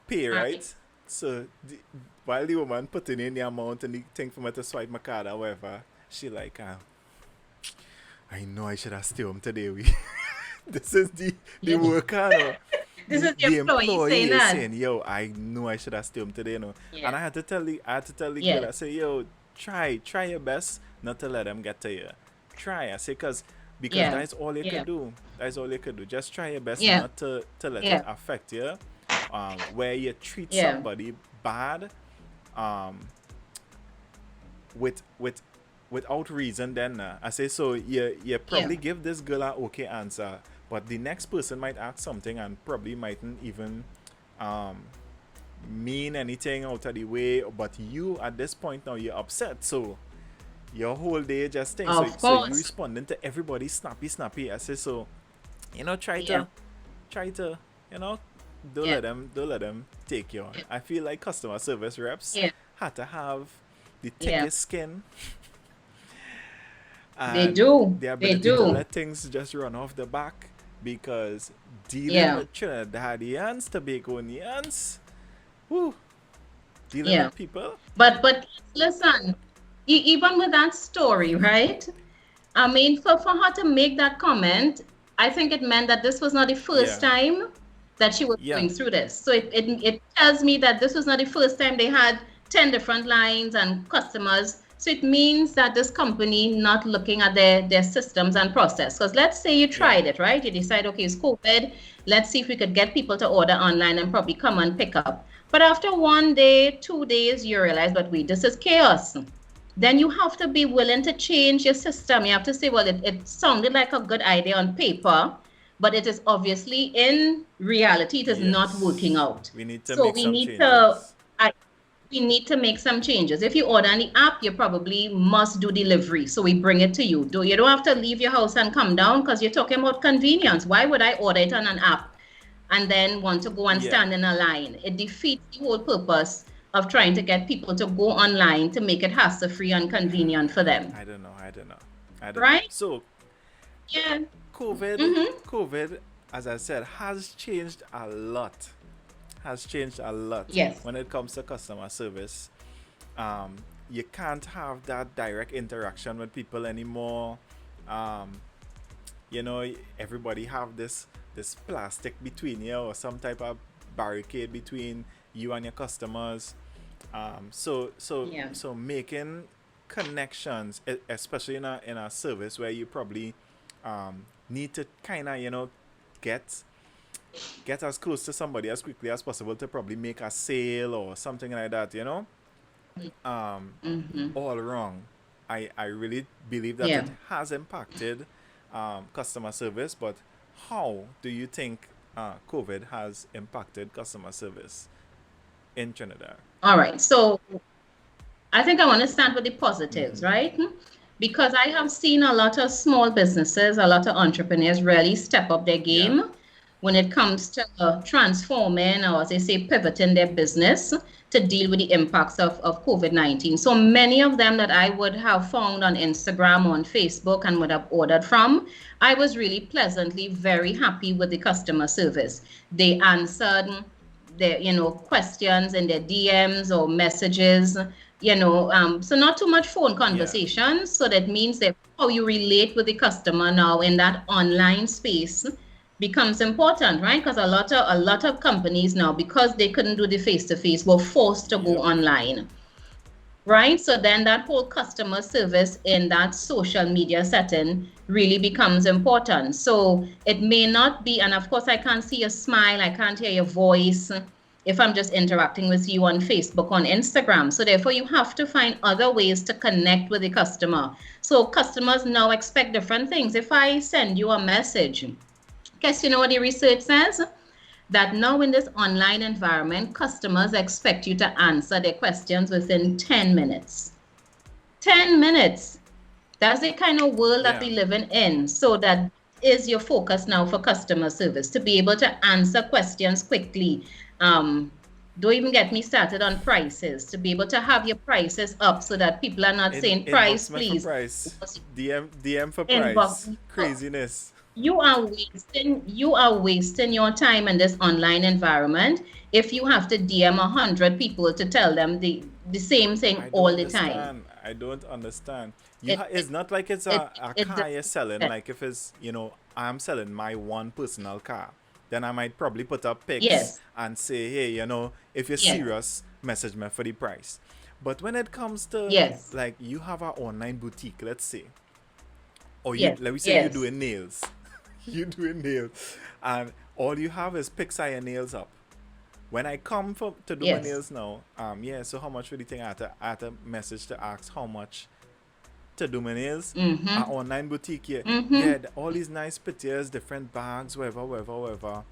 pay, Right. right? So while the woman putting in the amount and the thing for me to swipe my card or whatever, she like, I know I should have stayed home today. We this is the Yeah. worker, no. This is the The employee saying employee is that. saying, "Yo, I know I should have stayed home today, no." And Yeah. I had to tell the girl, I Yes. say, "Yo, try your best not to let them get to you. Try." I say, because Yeah. that's all you Yeah. could do. That's all you could do. Just try your best Yeah. not to let it Yeah. affect you. Where you treat Yeah. somebody bad, um, with without reason, then I say, so you Yeah. probably give this girl an okay answer, but the next person might ask something and probably mightn't even um mean anything out of the way, but you at this point now you're upset, so your whole day just thing, so Of so you course. responding to everybody snappy. I say, so try Yeah. to you know Yeah. don't let them take you on. Yeah. I feel like customer service reps Yeah. had to have the Yeah. thickest skin They and do. the They ability to do. let things just run off the back, because dealing Yeah. with Trinidadians, Tobagonians, whoo, dealing Yeah. with people, But listen, even with that story, right? I mean, for her to make that comment, I think it meant that this was not the first yeah, time that she was yeah, going through this. So it tells me that this was not the first time they had 10 different lines and customers. So it means that this company not looking at their systems and process. Because let's say you yeah, tried it, right? You decide, okay, it's COVID. Let's see if we could get people to order online and probably come and pick up. But after 1 day, 2 days, you realize, but wait, this is chaos. Then you have to be willing to change your system. You have to say, well, it sounded like a good idea on paper, but it is obviously in reality, it is not working yes. out. We need to So make we some need to, changes. we need to make some changes. If you order on the app, you probably must do delivery. So we bring it to you. You don't have to leave your house and come down because you're talking about convenience. Why would I order it on an app and then want to go and Yeah, stand in a line? It defeats the whole purpose of trying to get people to go online to make it hassle free and convenient for them. I don't know. Right? So Yeah. COVID, Mm-hmm. COVID, as I said, has changed a lot. Has changed a lot Yes. when it comes to customer service. Um, you can't have that direct interaction with people anymore. Um, everybody have this plastic between you, or some type of barricade between you and your customers. So so Yeah. so making connections, especially in a service where you probably need to kind of, get get as close to somebody as quickly as possible to probably make a sale or something like that. Um, Mm-hmm. all wrong. I really believe that Yeah. it has impacted customer service, but how do you think COVID has impacted customer service in Trinidad? All right. So I think I want to start with the positives, right? Because I have seen a lot of small businesses, a lot of entrepreneurs really step up their Yeah, game when it comes to transforming, or as they say, pivoting their business to deal with the impacts of COVID-19. So many of them that I would have found on Instagram, on Facebook, and would have ordered from, I was really pleasantly very happy with the customer service. They answered their questions in their DMs or messages, so not too much phone yeah, conversations. So that means that how you relate with the customer now in that online space becomes important, right? Because a lot of companies now, because they couldn't do the face to face, were forced to go yep, online, right? So then that whole customer service in that social media setting really becomes important. So it may not be, and of course, I can't see your smile, I can't hear your voice if I'm just interacting with you on Facebook, on Instagram. So therefore, you have to find other ways to connect with the customer. So customers now expect different things. If I send you a message, guess you know what the research says? That now in this online environment, customers expect you to answer their questions within 10 minutes. 10 minutes. That's the kind of world that yeah. we live in. So that is your focus now for customer service, to be able to answer questions quickly. Um, don't even get me started on prices, to be able to have your prices up so that people are not saying price, Inbox me for please. price. DM for Inbox. price. Craziness. You are wasting your time in this online environment if you have to DM 100 people to tell them the same thing I don't all the time. understand. I don't understand. It It's not like it's it a it car you're doesn't make selling. sense. Like if it's, I'm selling my one personal car, then I might probably put up pics Yes, and say, hey, if you're yes, serious, message me for the price. But when it comes to, yes, like, you have an online boutique, let's say, or you, yes, let me say you're yes, doing nails, you doing nails, and all you have is pics of your nails up. When I come to do my yes. nails now, yeah, so how much would you think I had to message to ask how much to do my nails? An Mm-hmm. online boutique, yeah, Mm-hmm. yeah, all these nice pictures, different bags, whatever, whatever, whatever.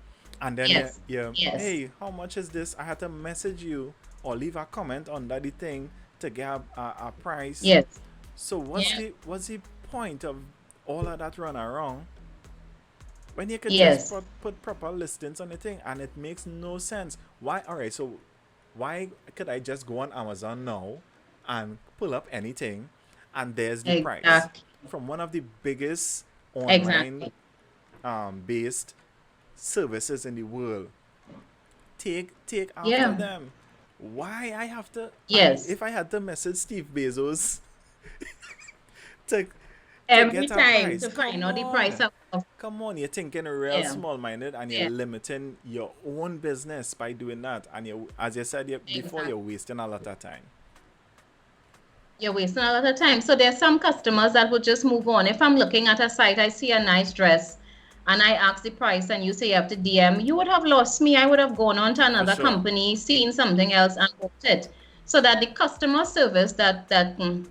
And then Yes, yes, hey, how much is this? I had to message you or leave a comment under the thing to get a price. yes, So what's the point of all of that run around when you could just yes. put proper listings on the thing, and it makes no sense? Why? All right, so why could I just go on Amazon now and pull up anything, and there's the price Exactly. from one of the biggest online Exactly. based services in the world? Take after Yeah. them. Why I have to? Yes. If I had to message Steve Bezos to Every get a time price, to find come out the price on. of Come on, you're thinking real yeah, small minded, and you're yeah, limiting your own business by doing that. And as you said before, exactly. you're wasting a lot of time. You're wasting a lot of time. So there's some customers that would just move on. If I'm looking at a site, I see a nice dress and I ask the price and you say you have to DM, you would have lost me. I would have gone on to For another sure. company, seen something else and booked it. So that the customer service that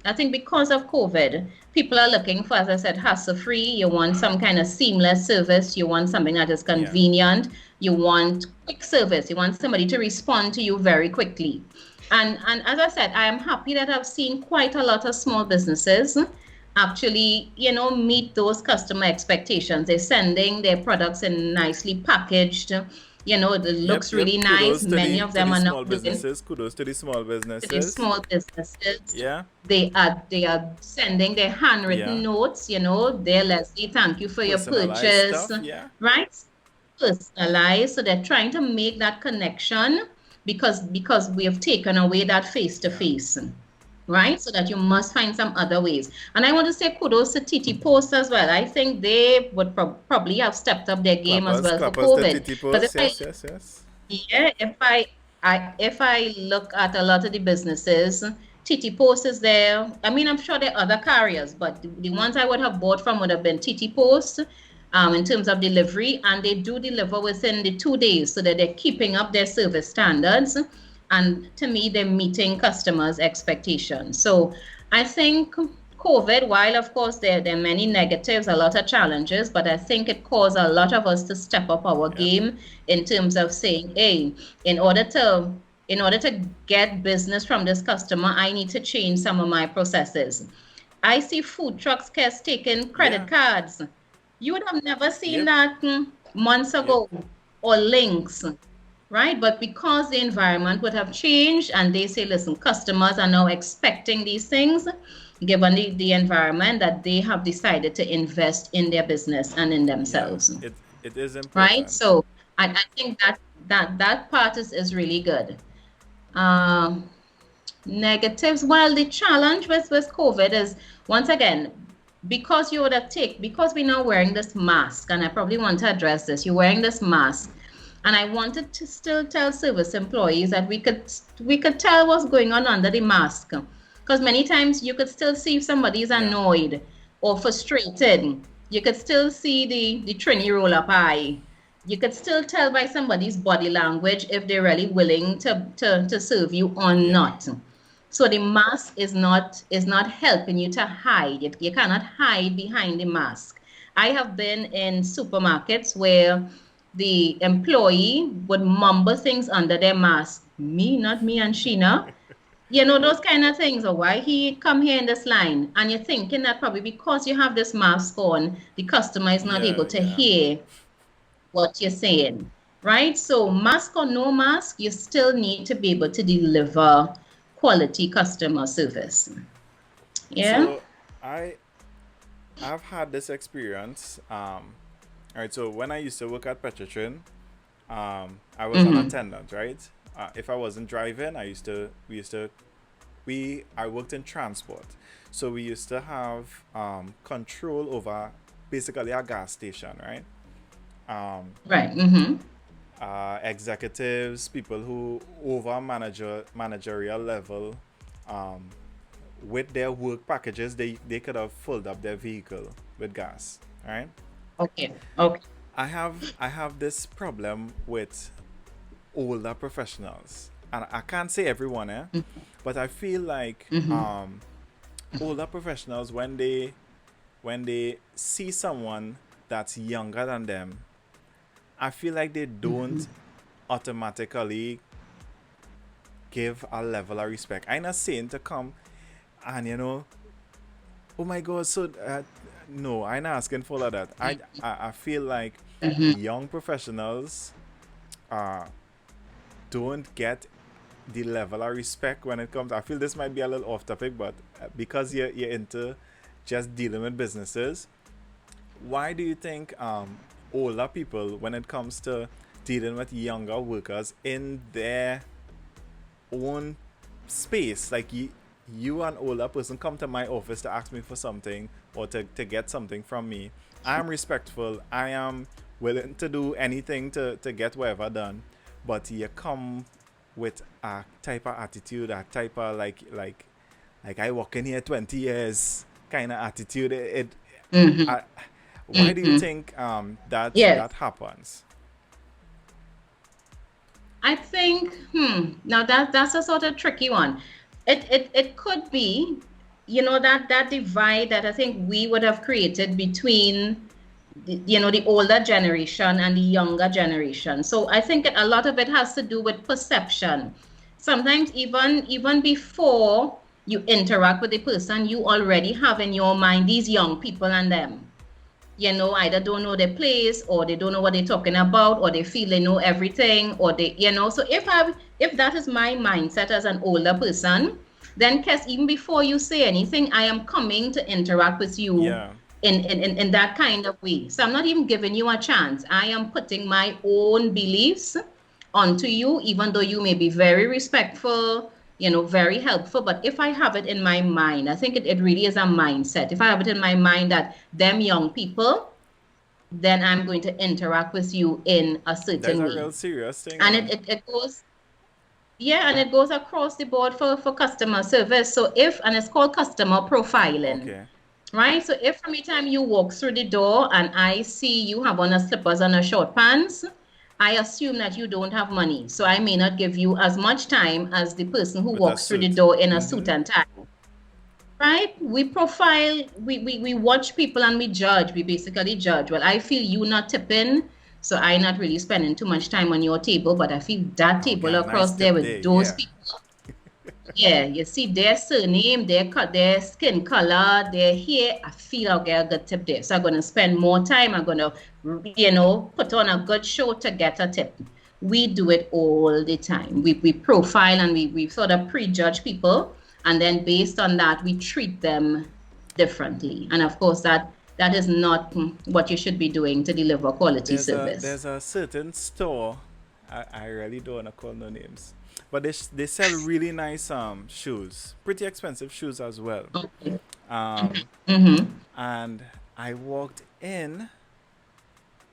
I think because of COVID, people are looking for, as I said, hassle free. You want some kind of seamless service. You want something that is Yeah. convenient. You want quick service. You want somebody to respond to you very quickly. And as I said, I am happy that I've seen quite a lot of small businesses actually, meet those customer expectations. They're sending their products in nicely packaged, it looks Yep. really nice. Kudos to Many the of to them the are now small doing businesses. Kudos to the small to the businesses. small businesses. Yeah. They are sending their Yeah. handwritten notes, dear Leslie, thank you for your Personalized purchase, stuff. Yeah. right? Personalized. So they're trying to make that connection because we have taken away that face to Yeah. face, right? So that you must find some other ways. And I want to say kudos to TT Post as well. I think they would probably have stepped up their game as Clappers. well for Clappers to COVID. TT Because if Post. I Yes. Yes. Yes. yeah, if I look at a lot of the businesses, TT Post is there. I mean, I'm sure there are other carriers, but the ones I would have bought from would have been TT Post. in terms of delivery, and they do deliver within the 2 days, so that they're keeping up their service standards. And to me, they're meeting customers' expectations. So I think COVID, while of course there are many negatives, a lot of challenges, but I think it caused a lot of us to step up our Yep. game in terms of saying, hey, in order to in order to get business from this customer, I need to change some of my processes. I see food trucks Kes, taking credit Yeah. cards. You would have never seen Yep. that months Yep. ago, or links, right? But because the environment would have changed and they say, listen, customers are now expecting these things, given the environment, that they have decided to invest in their business and in Yeah. themselves, It is right? important. So I think that part is really good. Um, Negatives. Well, the challenge with COVID is, once again, because you would have because we're now wearing this mask, and I probably want to address this. You're wearing this mask, and I wanted to still tell service employees that we could tell what's going on under the mask, because many times you could still see if somebody is Yeah. annoyed or frustrated. You could still see the Trini roll up eye. You could still tell by somebody's body language if they're really willing to serve you or Yeah. not. So the mask is not helping you to hide. You cannot hide behind the mask. I have been in supermarkets where the employee would mumble things under their mask. Me, not me and Sheena. Those kind of things, or why he come here in this line. And you're thinking that probably because you have this mask on, the customer is not Yeah. able to Yeah. hear what you're saying, right? So mask or no mask, you still need to be able to deliver quality customer service. Yeah. So I I've had this experience. All right. So when I used to work at Petrotrin, I was an Mm-hmm. attendant, right? If I wasn't driving, I worked in transport, so we used to have control over basically a gas station, right? Um, Right. Mm-hmm. Executives, people who over managerial level, um, with their work packages, they could have filled up their vehicle with gas, right? Okay. Okay. I have this problem with older professionals, and I can't say everyone, but I feel like Mm-hmm. older professionals, when they see someone that's younger than them, I feel like they don't automatically give a level of respect. I'm not saying to come and oh my god, so no, I'm not asking for all of that. I feel like Mm-hmm. young professionals uh don't get the level of respect when it comes. I feel this might be a little off topic, but because you're into just dealing with businesses, why do you think older people, when it comes to dealing with younger workers in their own space, like you an older person come to my office to ask me for something or to get something from me, I am respectful, I am willing to do anything to get whatever done, but you come with a type of attitude, a type of like I work in here 20 years kind of attitude. Mm-hmm. I, why do you Mm-hmm. think that Yes. happens? I think, now that's a sort of tricky one. It could be, that divide that I think we would have created between the older generation and the younger generation. So I think a lot of it has to do with perception. Sometimes even before you interact with the person, you already have in your mind these young people and them. Either don't know their place, or they don't know what they're talking about, or they feel they know everything, or so if that is my mindset as an older person, then Kes, even before you say anything, I am coming to interact with you Yeah, in that kind of way. So I'm not even giving you a chance. I am putting my own beliefs onto you, even though you may be very respectful, very helpful. But if I have it in my mind, I think it really is a mindset. If I have it in my mind that them young people, then I'm going to interact with you in a that's certain a way. real serious thing, And it goes, yeah, and it goes across the board for customer service. So and it's called customer profiling. Okay. right? So if from the time you walk through the door and I see you have on a slippers and a short pants, I assume that you don't have money. So I may not give you as much time as the person who With a walks through the suit. door in a suit Mm-hmm. and tie. Right? We profile, we watch people and we judge. We basically judge. Well, I feel you not tipping, so I not really spending too much time on your table, but I feel that I'll table get a nice across there tip with there, those yeah. people. Yeah, you see their surname, their cut, their skin color, their hair. I feel I'll get a good tip there. So I'm gonna spend more time. I'm gonna, put on a good show to get a tip. We do it all the time. We profile and we sort of prejudge people, and then based on that, we treat them differently. And of course, that is not what you should be doing to deliver quality service. There's a certain store. I really don't wanna call no names, but they sell really nice shoes, pretty expensive shoes as well. Okay. Um, Mm-hmm. and I walked in,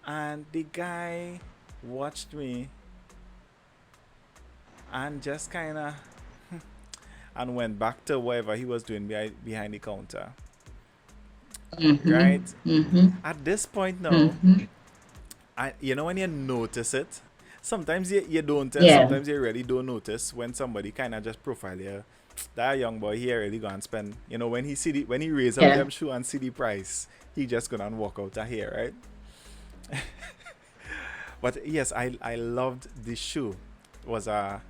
and the guy watched me and just kind of and went back to whatever he was doing behind the counter. Mm-hmm. Right Mm-hmm. at this point now, Mm-hmm. when you notice it, sometimes you don't, and Yeah. sometimes you really don't notice when somebody kind of just profile you. That young boy here really gonna spend. When when he raise up Yeah. them shoe and see the price, he just gonna walk out of here, right? But yes, I loved this shoe. It was a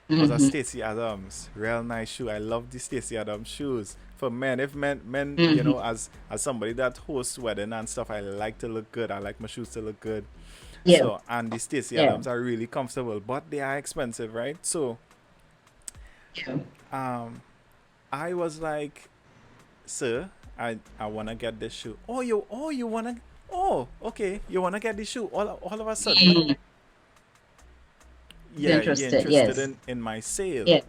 Mm-hmm. Stacey Adams, real nice shoe. I love the Stacey Adams shoes for men. If men, Mm-hmm. as somebody that hosts wedding and stuff, I like to look good. I like my shoes to look good. Yeah. So, and the Stacey Yeah. Adams are really comfortable, but they are expensive, right? So, Yeah. um, I was like, sir, I wanna get this shoe. Oh you wanna oh okay, you wanna get this shoe all of a sudden. Mm. Yeah, you're Interested. interested Yes. in my sale Yes.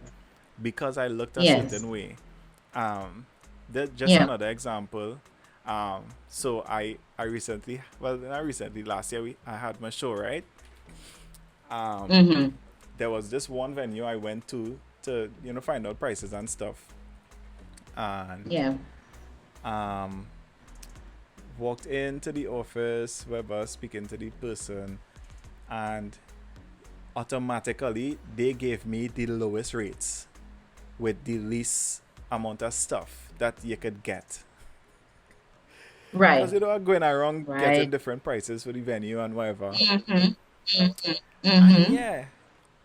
because I looked a Yes. certain way. Um, just Yeah. another example. So I recently, well, not recently, last year I had my show, right? Um, Mm-hmm. there was this one venue I went to find out prices and stuff, and Yeah. um, walked into the office, Weber speaking to the person, and automatically they gave me the lowest rates with the least amount of stuff that you could get. Because Right. I'm going around getting Right. different prices for the venue and whatever. Mm-hmm. Mm-hmm. And Mm-hmm. yeah,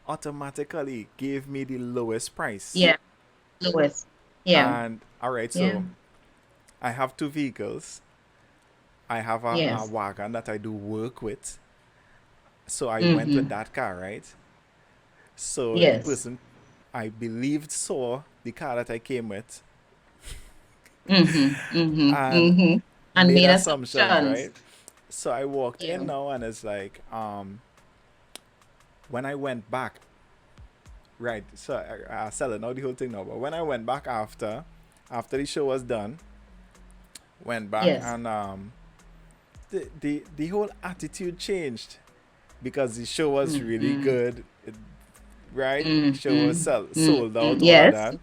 automatically gave me the lowest price. Yeah. Louis. Yeah. And alright, Yeah. so I have two vehicles. I have a Yes. wagon that I do work with. So I went with Mm-hmm. that car, right? So the Yes. person I believed saw the car that I came with Mm-hmm. Mm-hmm. and Mm-hmm. And made made assumptions, assumptions. right? So I walked Yeah. in now and it's like, when I went back, right? So I selling out the whole thing now, but when I went back after the show was done, went back Yes. and the whole attitude changed because the show was really Mm-hmm. good, right? Show was Mm-hmm. sold Mm-hmm. out, all of Yes. that.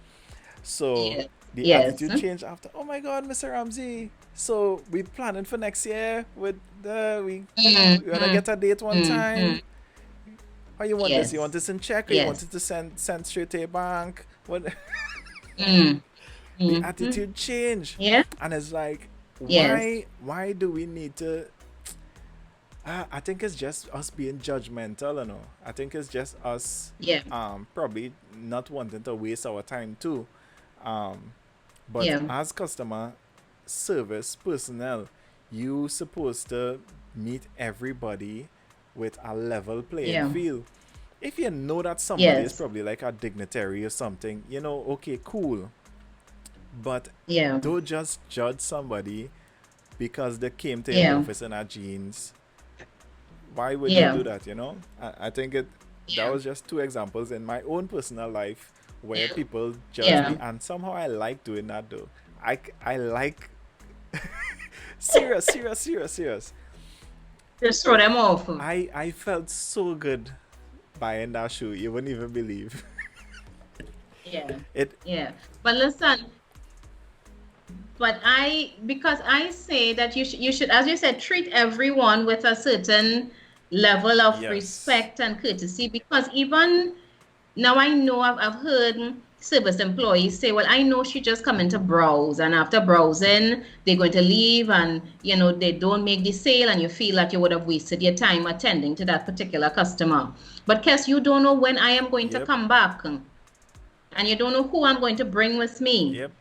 So Yes. the Yes. attitude changed after. Oh my God, Mr. Ramsey. So we planning for next year with the we wanna Mm-hmm. get a date one Mm-hmm. time. How you want this? You want Yes. this in check or you want Yes. it to send straight to your bank? What Mm. the Mm-hmm. attitude change, Yeah. and it's like, Yes. why do we need to? I think it's just us being judgmental, you know. I think it's just us, Yeah. probably not wanting to waste our time too. Um, but Yeah. as customer service personnel, you supposed to meet everybody with a level playing Yeah. field. If you know that somebody is Yes. probably like a dignitary or something, okay, cool. But Yeah. don't just judge somebody because they came to your Yeah. office in a jeans. Why would you Yeah. do that? I think that Yeah. was just two examples in my own personal life where Yeah. people judge me, Yeah. and somehow I like doing that though. I like serious, serious, serious, serious. Just throw them off. I felt so good buying that shoe. You wouldn't even believe Yeah. it. Yeah. But listen, But because I say that you should, as you said, treat everyone with a certain level of Yes. respect and courtesy. Because even now, I know I've heard service employees say, "Well, I know she just come in to browse, and after browsing, they're going to leave, and they don't make the sale, and you feel that you would have wasted your time attending to that particular customer." But Kess, you don't know when I am going to Yep. come back, and you don't know who I'm going to bring with me. Yep.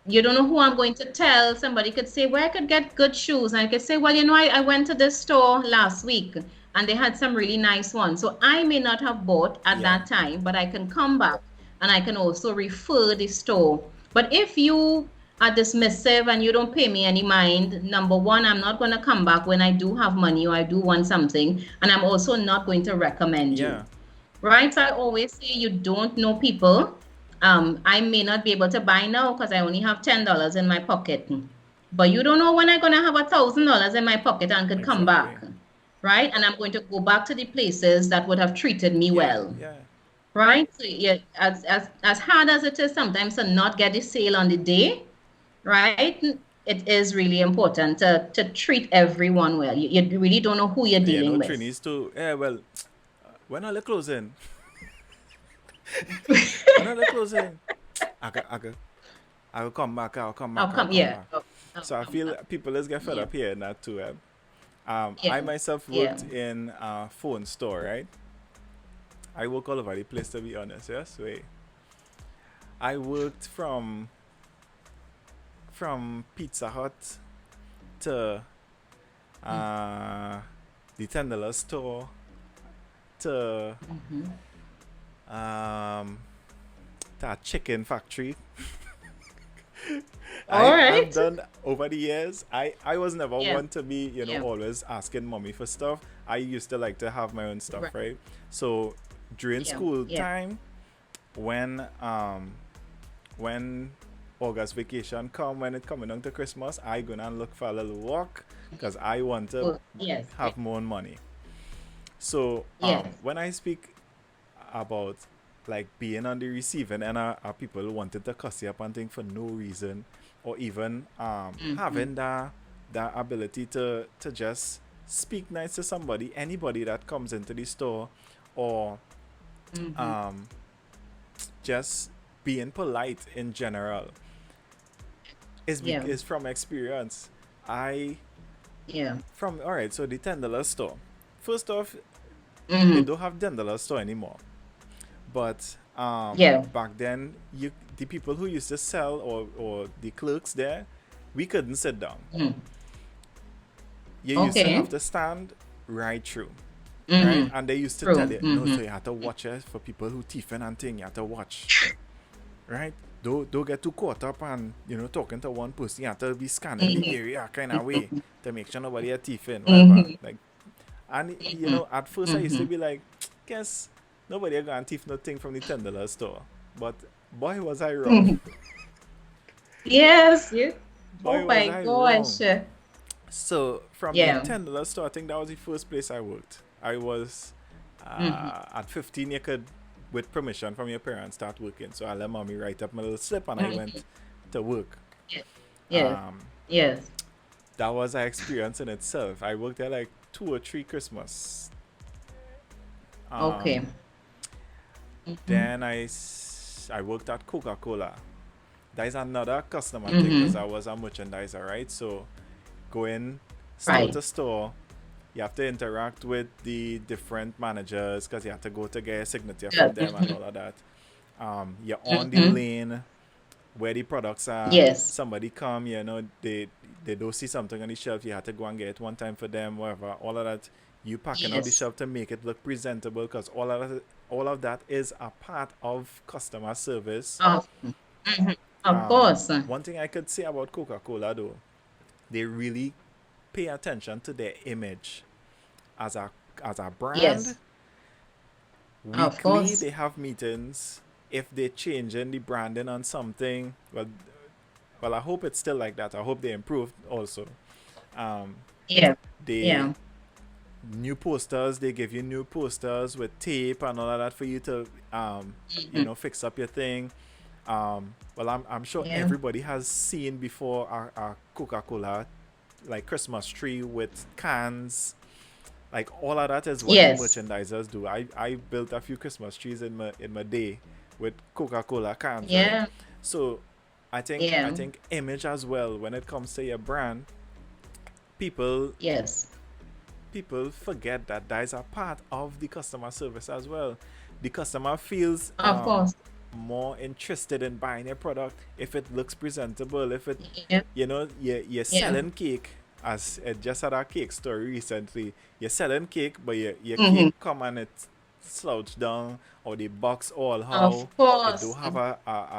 You don't know who I'm going to tell. Somebody could say, "Where I could get good shoes." And I could say, "Well, I went to this store last week and they had some really nice ones." So I may not have bought at Yeah. that time, but I can come back and I can also refer the store. But if you are dismissive and you don't pay me any mind, number one, I'm not going to come back when I do have money or I do want something. And I'm also not going to recommend you. Yeah. Right? So I always say you don't know people. I may not be able to buy now because I only have $10 in my pocket. But you don't know when I'm gonna have $1,000 in my pocket and could come Exactly. back. Right? And I'm going to go back to the places that would have treated me Yeah. well. Yeah. Right? So yeah, as hard as it is sometimes to not get the sale on the day, right? It is really important to treat everyone well. You really don't know who you're Yeah. dealing No with. trainees too. Yeah. Well, when are they closing? When are they closing? I got. I got. I'll come back. I'll come I'll back. I'll come, come yeah. back. I'll So I come feel back. people is get fed Yeah. up here and that too. I Yeah. myself Yeah. worked in a phone store, right? I work all over the place to be honest. Yes, wait. I worked from Pizza Hut to uh, the $10 store to Mm-hmm. um, that chicken factory. All I've right. done over the years. I was never Yeah. one to be, Yeah. always asking mommy for stuff. I used to like to have my own stuff, Right. right? So during Yeah. school Yeah. time, when when August vacation come, when it coming on to Christmas, I gonna look for a little walk because I want to Oh, yes. Yeah. have more money. So Yes. when I speak about like being on the receiving end of people wanting to cuss you up and things for no reason, or even Mm-hmm. having that ability to just speak nice to somebody, anybody that comes into the store, or Mm-hmm. um, just being polite in general Yeah. is from experience. I Yeah. from all right. So the $10 store. First off, they Mm-hmm. don't have $10 store anymore. But Yeah. back then, the people who used to sell, or the clerks there, we couldn't sit down. Mm-hmm. You used to have Okay. to stand right through, right? Mm-hmm. And they used to tell True. you, no, Mm-hmm. so you have to watch it for people who thieving and thing. You have to watch, right? Don't get too caught up and talking to one person. You have to be scanning the Mm-hmm. area kind of way to make sure nobody are thieving, whatever. Mm-hmm. Like, and Mm-hmm. at first I used to Mm-hmm. be like, guess nobody are gonna thief nothing from the $10 store. But boy was I wrong. Mm-hmm. Yes. Yeah. Boy Oh was my I gosh. wrong. So from the Yeah. $10 store, I think that was the first place I worked. I was Mm-hmm. at 15. You could, with permission from your parents, start working. So I let mommy write up my little slip and I Mm-hmm. went to work. Yes. Yes. Um, Yes. that was an experience in itself. I worked there like 2 or 3 Christmas. Okay. Um, Mm-hmm. then I worked at Coca-Cola. That is another customer thing because Mm-hmm. I was a merchandiser, right? So going store Right. to store, you have to interact with the different managers because you have to go to get a signature Yeah. from them and Mm-hmm. all of that. You're on the Mm-hmm. lane where the products are. Yes. Somebody come, they don't see something on the shelf. You have to go and get it one time for them, whatever. All of that, you packing out the Yes. shelf to make it look presentable because all of that is a part of customer service. Of, mhm. Of course. One thing I could say about Coca-Cola though, they really pay attention to their image as a brand. Yes. Of Weekly, course. they have meetings. If they changing the branding on something, well, I hope it's still like that. I hope they improve also. Um, Yeah. they Yeah. new posters. They give you new posters with tape and all of that for you to Mhm. fix up your thing. Well, I'm sure Yeah. everybody has seen before a Coca-Cola like Christmas tree with cans. Like all of that is what the Yes. merchandisers do. I built a few Christmas trees in my day with Coca-Cola cans, right? Yeah. So I Yeah. think image as well when it comes to your brand, people Yes. people forget that that is a part of the customer service as well. The customer feels Of course. more interested in buying a product if it looks presentable, if it, Yeah. you know, you're Yeah. selling cake. As I just had a cake story recently, you're selling cake, but your cake Mm-hmm. come and it slouched down, or the box all Of how it don't course. have a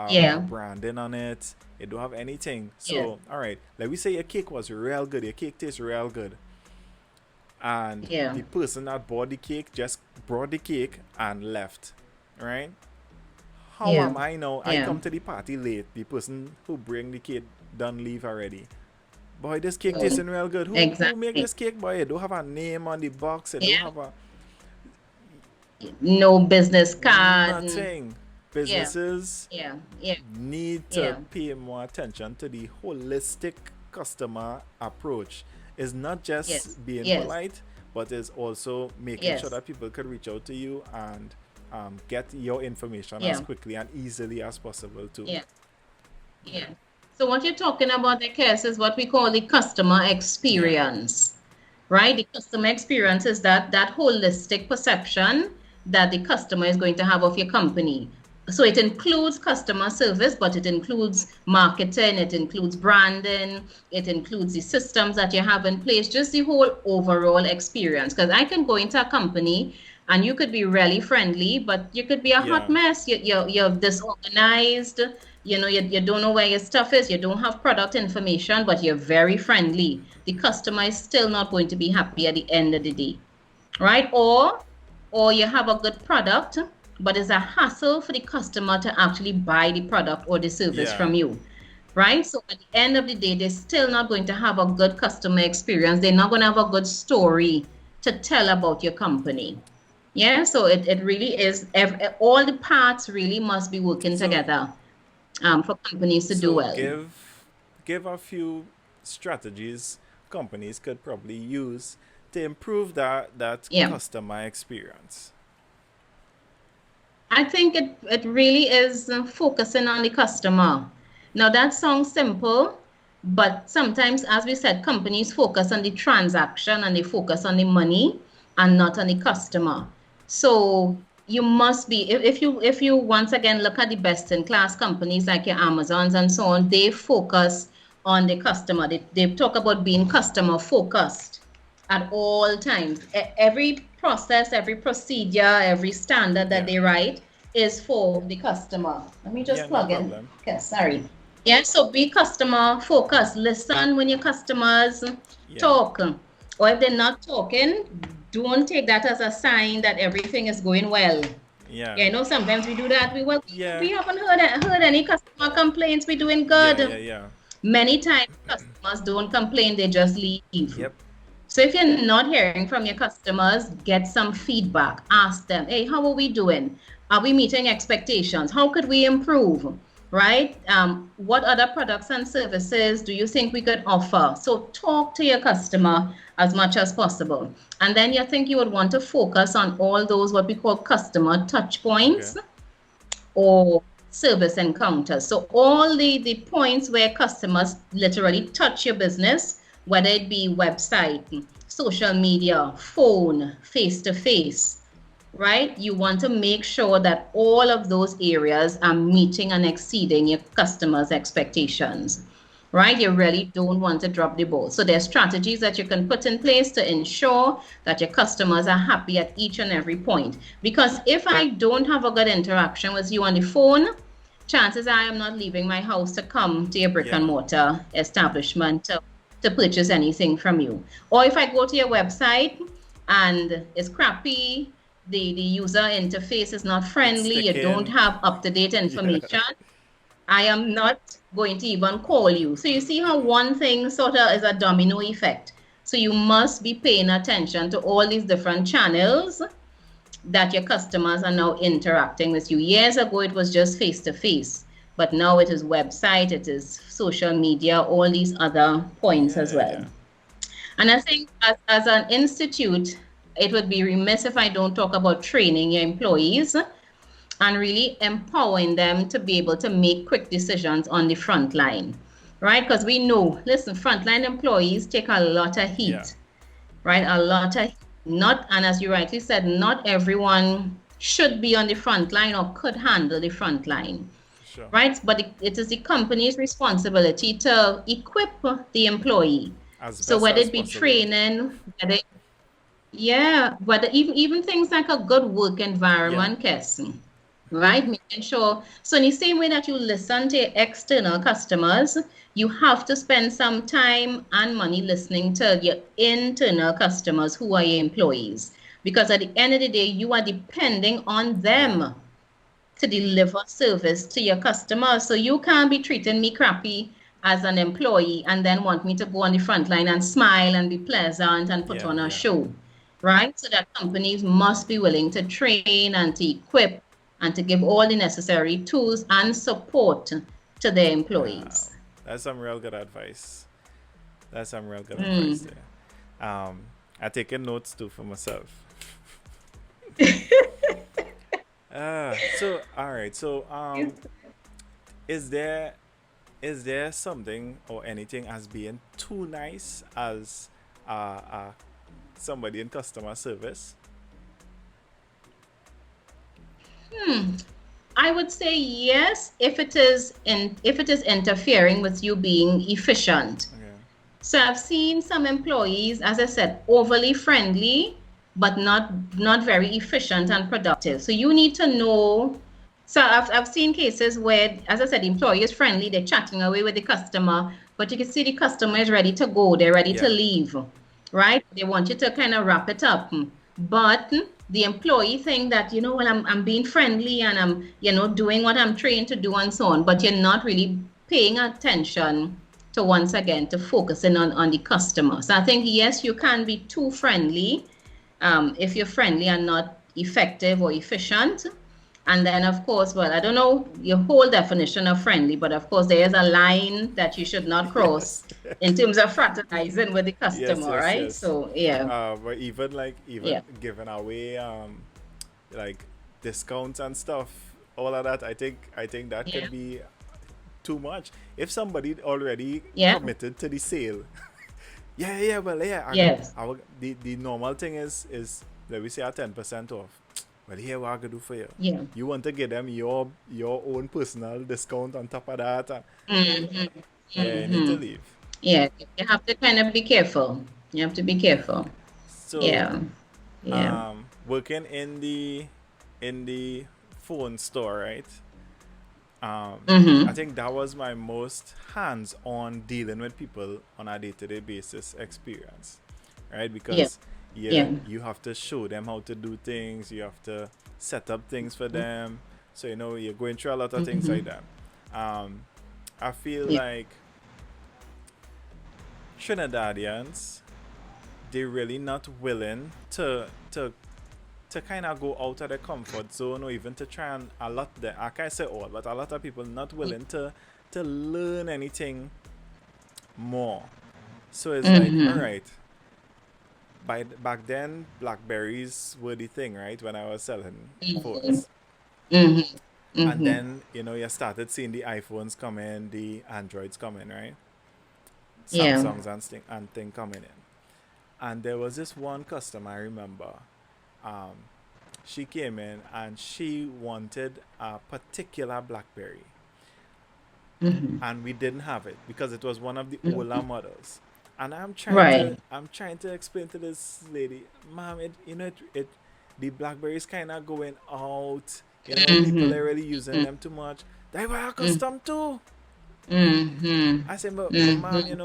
Yeah. branding on it, it don't have anything. Yes. So all right, like we say your cake was real good, your cake tastes real good, and Yeah. the person that bought the cake just brought the cake and left, right? How Yeah. am I now? I Yeah. come to the party late. The person who bring the cake done leave already. Boy, this cake So, tasting real good. Who make exactly. this cake, boy? It don't have a name on the box. It don't Yeah. have a No business card. nothing. Yeah. Businesses Yeah. Yeah. need to Yeah. pay more attention to the holistic customer approach. It's not Yes. just being Yes. polite, but it's also making sure Yes. that people could reach out to you and get your information as Yeah. quickly and easily as possible too. Yeah. Yeah. So what you're talking about, the case, is what we call the customer Yeah, experience, right? The customer experience is that holistic perception that the customer is going to have of your company. So it includes customer service, but it includes marketing, it includes branding, it includes the systems that you have in place, just the whole overall experience. Because I can go into a company and you could be really friendly, but you could be a hot yeah, mess. You're disorganized. You don't know where your stuff is. You don't have product information, but you're very friendly. The customer is still not going to be happy at the end of the day, right? Or you have a good product, but it's a hassle for the customer to actually buy the product or the service yeah. from you, right? So at the end of the day, they're still not going to have a good customer experience. They're not going to have a good story to tell about your company. Yeah, so it really is, all the parts really must be working So together for companies to do so well. give a few strategies companies could probably use to improve that Yeah. customer experience. I think it really is focusing on the customer. Now that sounds simple, but sometimes, as we said, companies focus on the transaction and they focus on the money and not on the customer. So you must be, if you once again look at the best in class companies like your Amazons and so on, they focus on the customer. They talk about being customer focused at all times. Every process, every procedure, every standard that Yeah. they write is for the customer. Let me Yeah, just no plug in. problem. Okay, sorry. Yeah, so be customer focused. Listen when your customers Yeah. talk. Or if they're not talking, don't take that as a sign that everything is going well. Yeah. Yeah, sometimes we do that. Yeah. We haven't heard any customer complaints. We're doing Yeah, good. yeah, yeah. Many times customers don't complain, they just leave. Yep. So if you're not hearing from your customers, get some feedback. Ask them, hey, how are we doing? Are we meeting expectations? How could we improve? Right? What other products and services do you think we could offer? So talk to your customer as much as possible. And then you think you would want to focus on all those what we call customer touch Okay. points or service encounters. So all the points where customers literally touch your business, whether it be website, social media, phone, face to face, right? You want to make sure that all of those areas are meeting and exceeding your customers' expectations, right? You really don't want to drop the ball. So there's strategies that you can put in place to ensure that your customers are happy at each and every point. Because if I don't have a good interaction with you on the phone, chances are I am not leaving my house to come to your brick and Yeah. mortar establishment to purchase anything from you. Or if I go to your website and it's crappy, the user interface is not It's friendly, you don't sticking. have up-to-date Yeah. information, I am not going to even call you. So you see how one thing sort of is a domino effect. So you must be paying attention to all these different channels that your customers are now interacting with you. Years ago, it was just face to face. but now it is website, it is social media, all these other points as Yeah, well. yeah, And I think as an institute, it would be remiss if I don't talk about training your employees and really empowering them to be able to make quick decisions on the front line, right? Because we know, listen, frontline employees take a lot of yeah, heat, right? A lot of not, and as you rightly said, not everyone should be on the front line or could handle the front line, for sure. right? But it is the company's responsibility to equip the employee. As So best whether as it be possible. training, whether yeah, but even things like a good work Yeah, environment, Kess, right? Making sure. So in the same way that you listen to your external customers, you have to spend some time and money listening to your internal customers who are your employees. Because at the end of the day, you are depending on yeah, them to deliver service to your customers. So you can't be treating me crappy as an employee and then want me to go on the front line and smile and be pleasant and put yeah, on a yeah. show, right? So that companies must be willing to train and to equip and to give all the necessary tools and support to their Wow, employees. that's some real good advice. That's some real good advice Mm. there. I taking notes too for myself. So all right. So is there something or anything as being too nice as somebody in customer service? Hmm. I would say yes if it is interfering with you being efficient. Okay. So I've seen some employees, as I said, overly friendly, but not very efficient and productive. So you need to know. So I've seen cases where, as I said, the employee is friendly, they're chatting away with the customer, but you can see the customer is ready to go, they're ready to Yeah. leave, right? They want you to kind of wrap it up. But the employee think that, well, I'm being friendly and I'm, doing what I'm trained to do and so on, but you're not really paying attention to once again to focusing on the customer. So I think yes, you can be too friendly if you're friendly and not effective or efficient. And then of course, well, I don't know your whole definition of friendly, but of course there is a line that you should not cross Yes. in terms of fraternizing with the Yes. customer, Yes. right? Yes. So yeah, But even yeah, giving away like discounts and stuff, all of that. I think that yeah, could be too much. If somebody already yeah, committed to the sale, yeah, yeah, well, yeah, yes, the normal thing is let me say a 10% off. Well, here what I gonna do for you. yeah. You want to give them your own personal discount on top of that. Mm-hmm, Yeah, you need to mm-hmm. leave. Yeah, you have to kind of be careful. You have to be careful. So, Yeah, yeah. working in the phone store, right? I Mm-hmm. think that was my most hands-on dealing with people on a day-to-day basis experience, right? Yeah, Because yeah. you have to show them how to do things, you have to set up things for them, so you're going through a lot of things like Mm-hmm. that. um, I feel Yeah. like Trinidadians, they're really not willing to kind of go out of their comfort zone, or even to try, and I can't say all, but a lot of people not willing to learn anything more. So it's like, all Mm-hmm. right, back then Blackberries were the thing, right, when I was selling Mm-hmm. phones. Mm-hmm. And Mm-hmm. then you started seeing the iPhones come in, the Androids come in, right? Yeah. Samsungs and thing coming in. And there was this one customer I remember. um, she came in and she wanted a particular BlackBerry, Mm-hmm. and we didn't have it because it was one of the older Mm-hmm. models. And Right. I'm trying to explain to this lady, ma'am, it the BlackBerry is kind of going out. People Mm-hmm. are really using them too much. They were accustomed to. Mm-hmm. I said, but ma'am, Mm-hmm.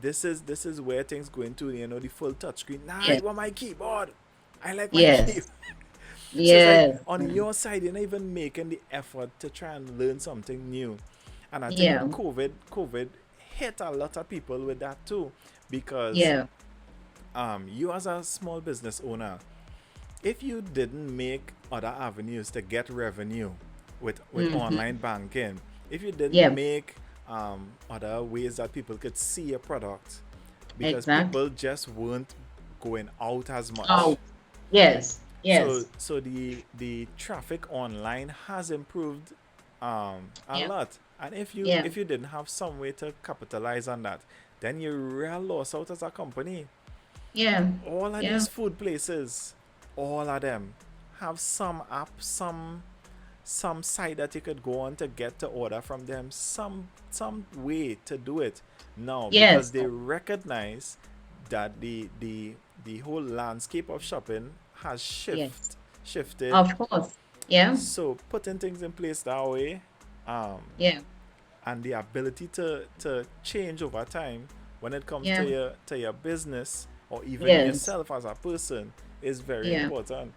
this is where things go into, the full touchscreen. Nah, I Yes. want my keyboard. I like my key. Yes. So it's like Yes. on your side, you're not even making the effort to try and learn something new. And I think Yeah. COVID hit a lot of people with that too, because Yeah. you as a small business owner, if you didn't make other avenues to get revenue with Mm-hmm. online banking, if you didn't Yeah, make other ways that people could see your product, because exactly. people just weren't going out as Oh, much. yes, So yes. the traffic online has improved a Yeah, lot. And yeah, if you didn't have some way to capitalize on that, then you're real lost out as a company. yeah, All of yeah. these food places, all of them have some app, some site that you could go on to get to order from them, some way to do it now, because Yes, they recognize that the whole landscape of shopping has yes. shifted. Of course. Yeah, So putting things in place that way, um, yeah, and the ability to change over time when it comes yeah, to your business or even yes, yourself as a person is very yeah. important.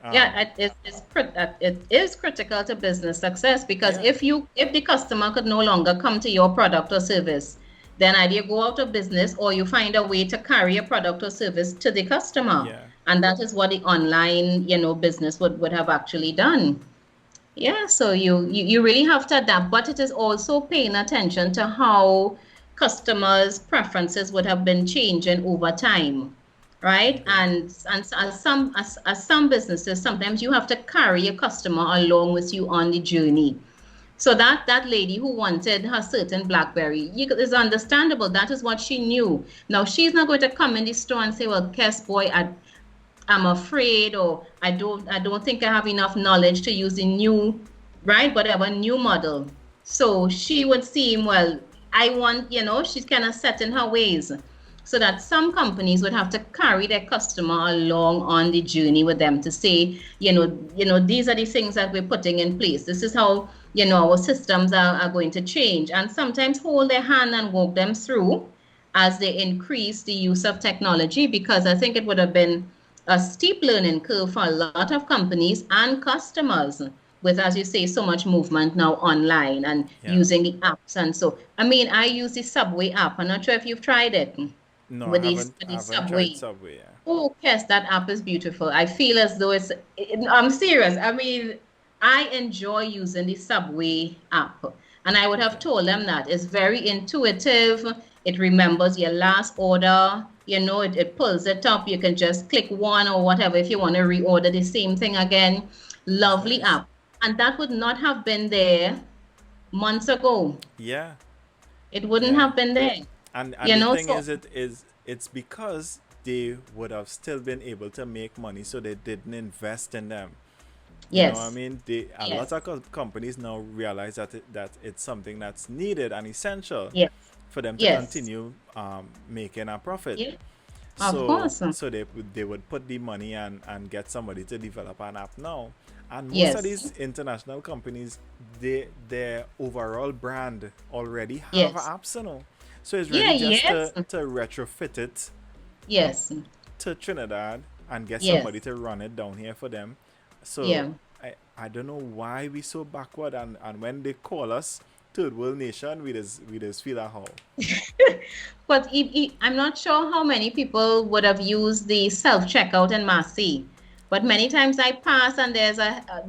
um, Yeah, it is critical to business success, because yeah, if the customer could no longer come to your product or service, then either you go out of business or you find a way to carry a product or service to the customer. yeah, And that is what the online, business would have actually done. Yeah, so you really have to adapt, but it is also paying attention to how customers' preferences would have been changing over time, right? okay, And as some businesses, sometimes you have to carry a customer along with you on the journey. So that lady who wanted her certain BlackBerry, is understandable. That is what she knew. Now she's not going to come in the store and say, "Well, Kess boy, I'm afraid, or I don't think I have enough knowledge to use the new, right, whatever new model." So she would seem, well, I want, she's kind of set in her ways. So that some companies would have to carry their customer along on the journey with them to say, these are the things that we're putting in place. This is how, our systems are going to change. And sometimes hold their hand and walk them through as they increase the use of technology, because I think it would have been a steep learning curve for a lot of companies and customers with, as you say, so much movement now online and yeah. using the apps. And so, I mean, I use the Subway app. I'm not sure if you've tried it No, with these with I the haven't tried Subway. Subway. Yeah. Oh, yes, that app is beautiful. I feel as though I'm serious. I mean, I enjoy using the Subway app. And I would have Okay. told them that it's very intuitive. It remembers your last order. It pulls it up. You can just click one or whatever if you want to reorder the same thing again. That's Lovely nice. app. And that would not have been there months ago. Yeah, It wouldn't yeah. have been there. And the thing So is, it's because they would have still been able to make money, so they didn't invest in them. You know what I yes, mean? A lot yes, of companies now realize that it's something that's needed and essential yes, for them to yes. continue making a profit. Yeah, of So course. they would put the money and get somebody to develop an app now. And most of Yes, these international companies, their overall brand already have yes. apps, you know. So it's Yeah, really just yes, to retrofit it yes, to Trinidad and get somebody yes, to run it down here for them. So yeah. I don't know why we so backward, and when they call us third world nation, we just feel a how. But I'm not sure how many people would have used the self-checkout in Massy. But many times I pass and there's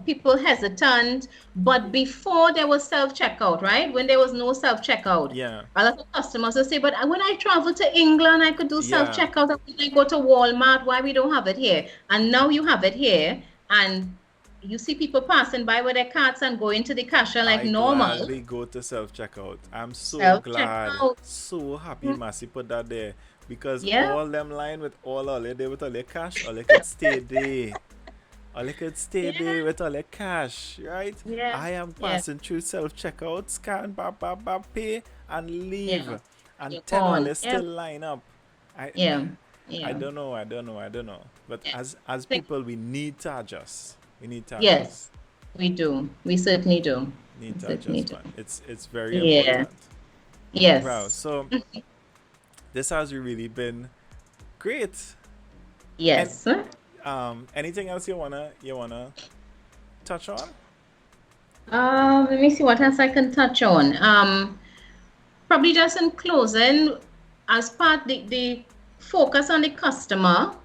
people hesitant. But before there was self-checkout, right? When there was no self-checkout, Yeah, a lot of customers will say, but when I travel to England, I could do yeah. self-checkout. When I go to Walmart, why we don't have it here? And now you have it here, and you see people passing by with their carts and going to the cashier like I normal. gladly go to self checkout. I'm so glad, Self-checkout. so happy Massey put that there, because Yeah, all them line with all they did with all their cash, all they could stay there. All they could stay yeah, there with all their cash, right? yeah, I am yeah, passing through self checkout, scan, pay, and yeah. leave. And You're 10 all gone. they Yeah, still line up. I yeah, I yeah, don't know, I don't know, I don't know. But yeah. as Think, people, we need to adjust. We need to adjust. yes, we do. We certainly do. Need We to certainly adjust, do. man. It's very Yeah. important. Wow. Yes. So this has really been great. And Yes. anything else you wanna touch on? Let me see what else I can touch on. Probably just in closing, as part the focus on the customer,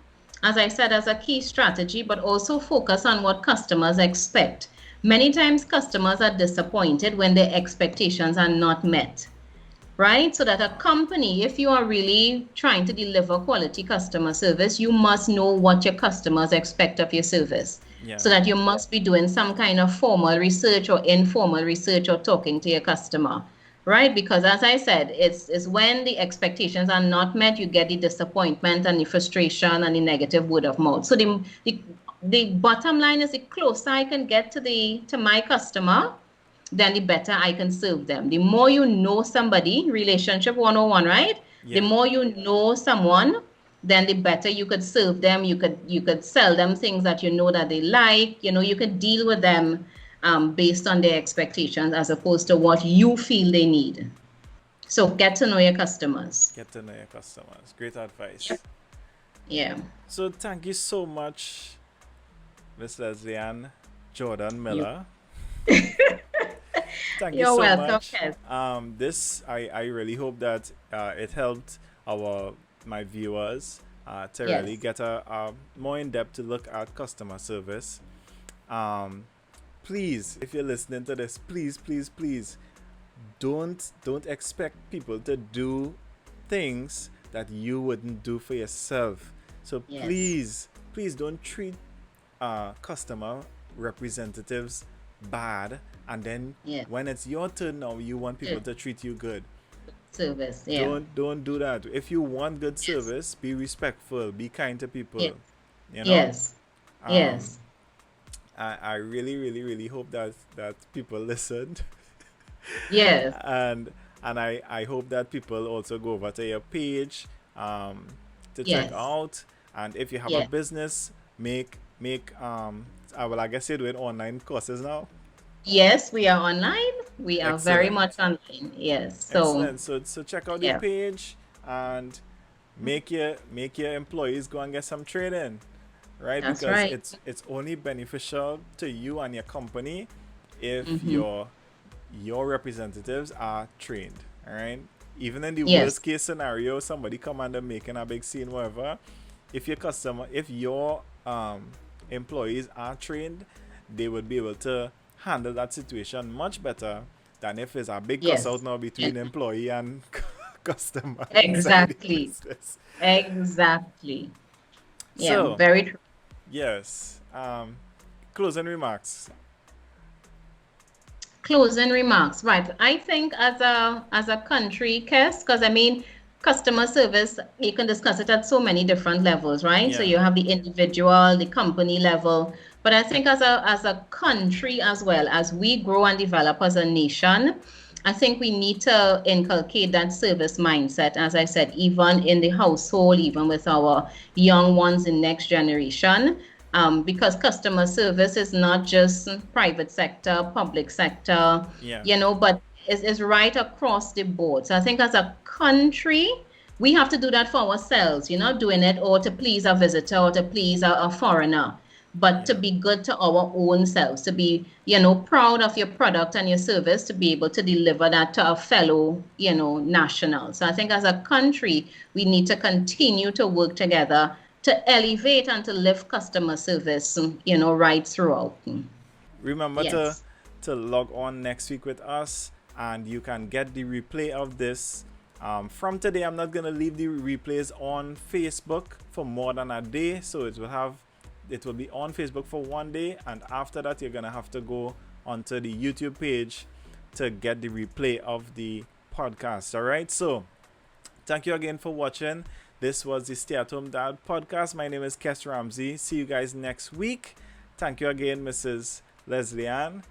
as I said, as a key strategy, but also focus on what customers expect. Many times customers are disappointed when their expectations are not met, right? So that a company, if you are really trying to deliver quality customer service, you must know what your customers expect of your service. Yeah. So that you must be doing some kind of formal research or informal research or talking to your customer, right? Because as I said, it's when the expectations are not met, you get the disappointment and the frustration and the negative word of mouth. So the bottom line is the closer I can get to my customer, then the better I can serve them. The more you know somebody, relationship 101, right? The Yeah. more you know someone, then the better you could serve them. You could sell them things that you know that they like. You could deal with them based on their expectations as opposed to what you feel they need. So get to know your customers. Get to know your customers. Great Yep. advice. Yeah. So thank you so much, Miss Leslie Ann Jordan You Miller. Thank you you're so welcome, much. Kes. This I really hope that it helped our my viewers to really Yes. get a more in depth look at customer service. Um, Please, if you're listening to this, please don't expect people to do things that you wouldn't do for yourself. So Yes. please don't treat customer representatives bad, and then Yes. when it's your turn now, you want people Good to treat you good. service. Yeah. Don't do that. If you want good Yes. service, be respectful, be kind to Yes. people. You know. Yes. Um, Yes. I really hope that people listened. Yes. And I hope that people also go over to your page to check Yes. out. And if you have a Yes. business, make well, I guess you're doing online courses now. Yes, we are online. We are very much Excellent. online. Yes. So, Excellent. So check out the yeah, page and make your employees go and get some training, right? that's Because right. it's only beneficial to you and your company if Mm-hmm. your representatives are trained. All right. Even in the Yes. worst case scenario, somebody come under making a big scene, whatever. If your employees are trained, they would be able to handle that situation much better than if it's a big cuss out Yes. now between employee and customer inside the Exactly. business. Exactly. Yeah, So very true. yes, closing remarks. Closing remarks. Right. I think as a country, Kes, because I mean, customer service, you can discuss it at so many different levels, right? So Yeah, you have the individual, the company level, but I think as a country as well, as we grow and develop as a nation, I think we need to inculcate that service mindset, as I said, even in the household, even with our young ones in next generation. Because customer service is not just private sector, public sector, yeah, but it's right across the board. So I think as a country, we have to do that for ourselves. You're not doing it or to please a visitor or to please a foreigner, but to yeah. be good to our own selves, to be, proud of your product and your service, to be able to deliver that to a fellow, national. So I think as a country, we need to continue to work together to elevate and to lift customer service, right throughout. Remember Yes. to log on next week with us, and you can get the replay of this. From today, I'm not gonna leave the replays on Facebook for more than a day, so it will be on Facebook for one day, and after that, you're gonna have to go onto the YouTube page to get the replay of the podcast. All right, so thank you again for watching. This was the Stay at Home Dad podcast. My name is Kess Ramsey. See you guys next week. Thank you again, Mrs. Leslie Ann.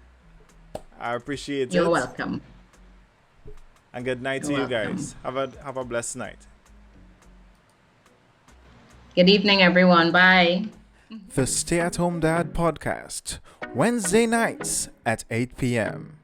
I appreciate You're it. welcome. And good night You're to you welcome. guys. Have a blessed night. Good evening, everyone. Bye. The Stay at Home Dad podcast, Wednesday nights at 8 p.m.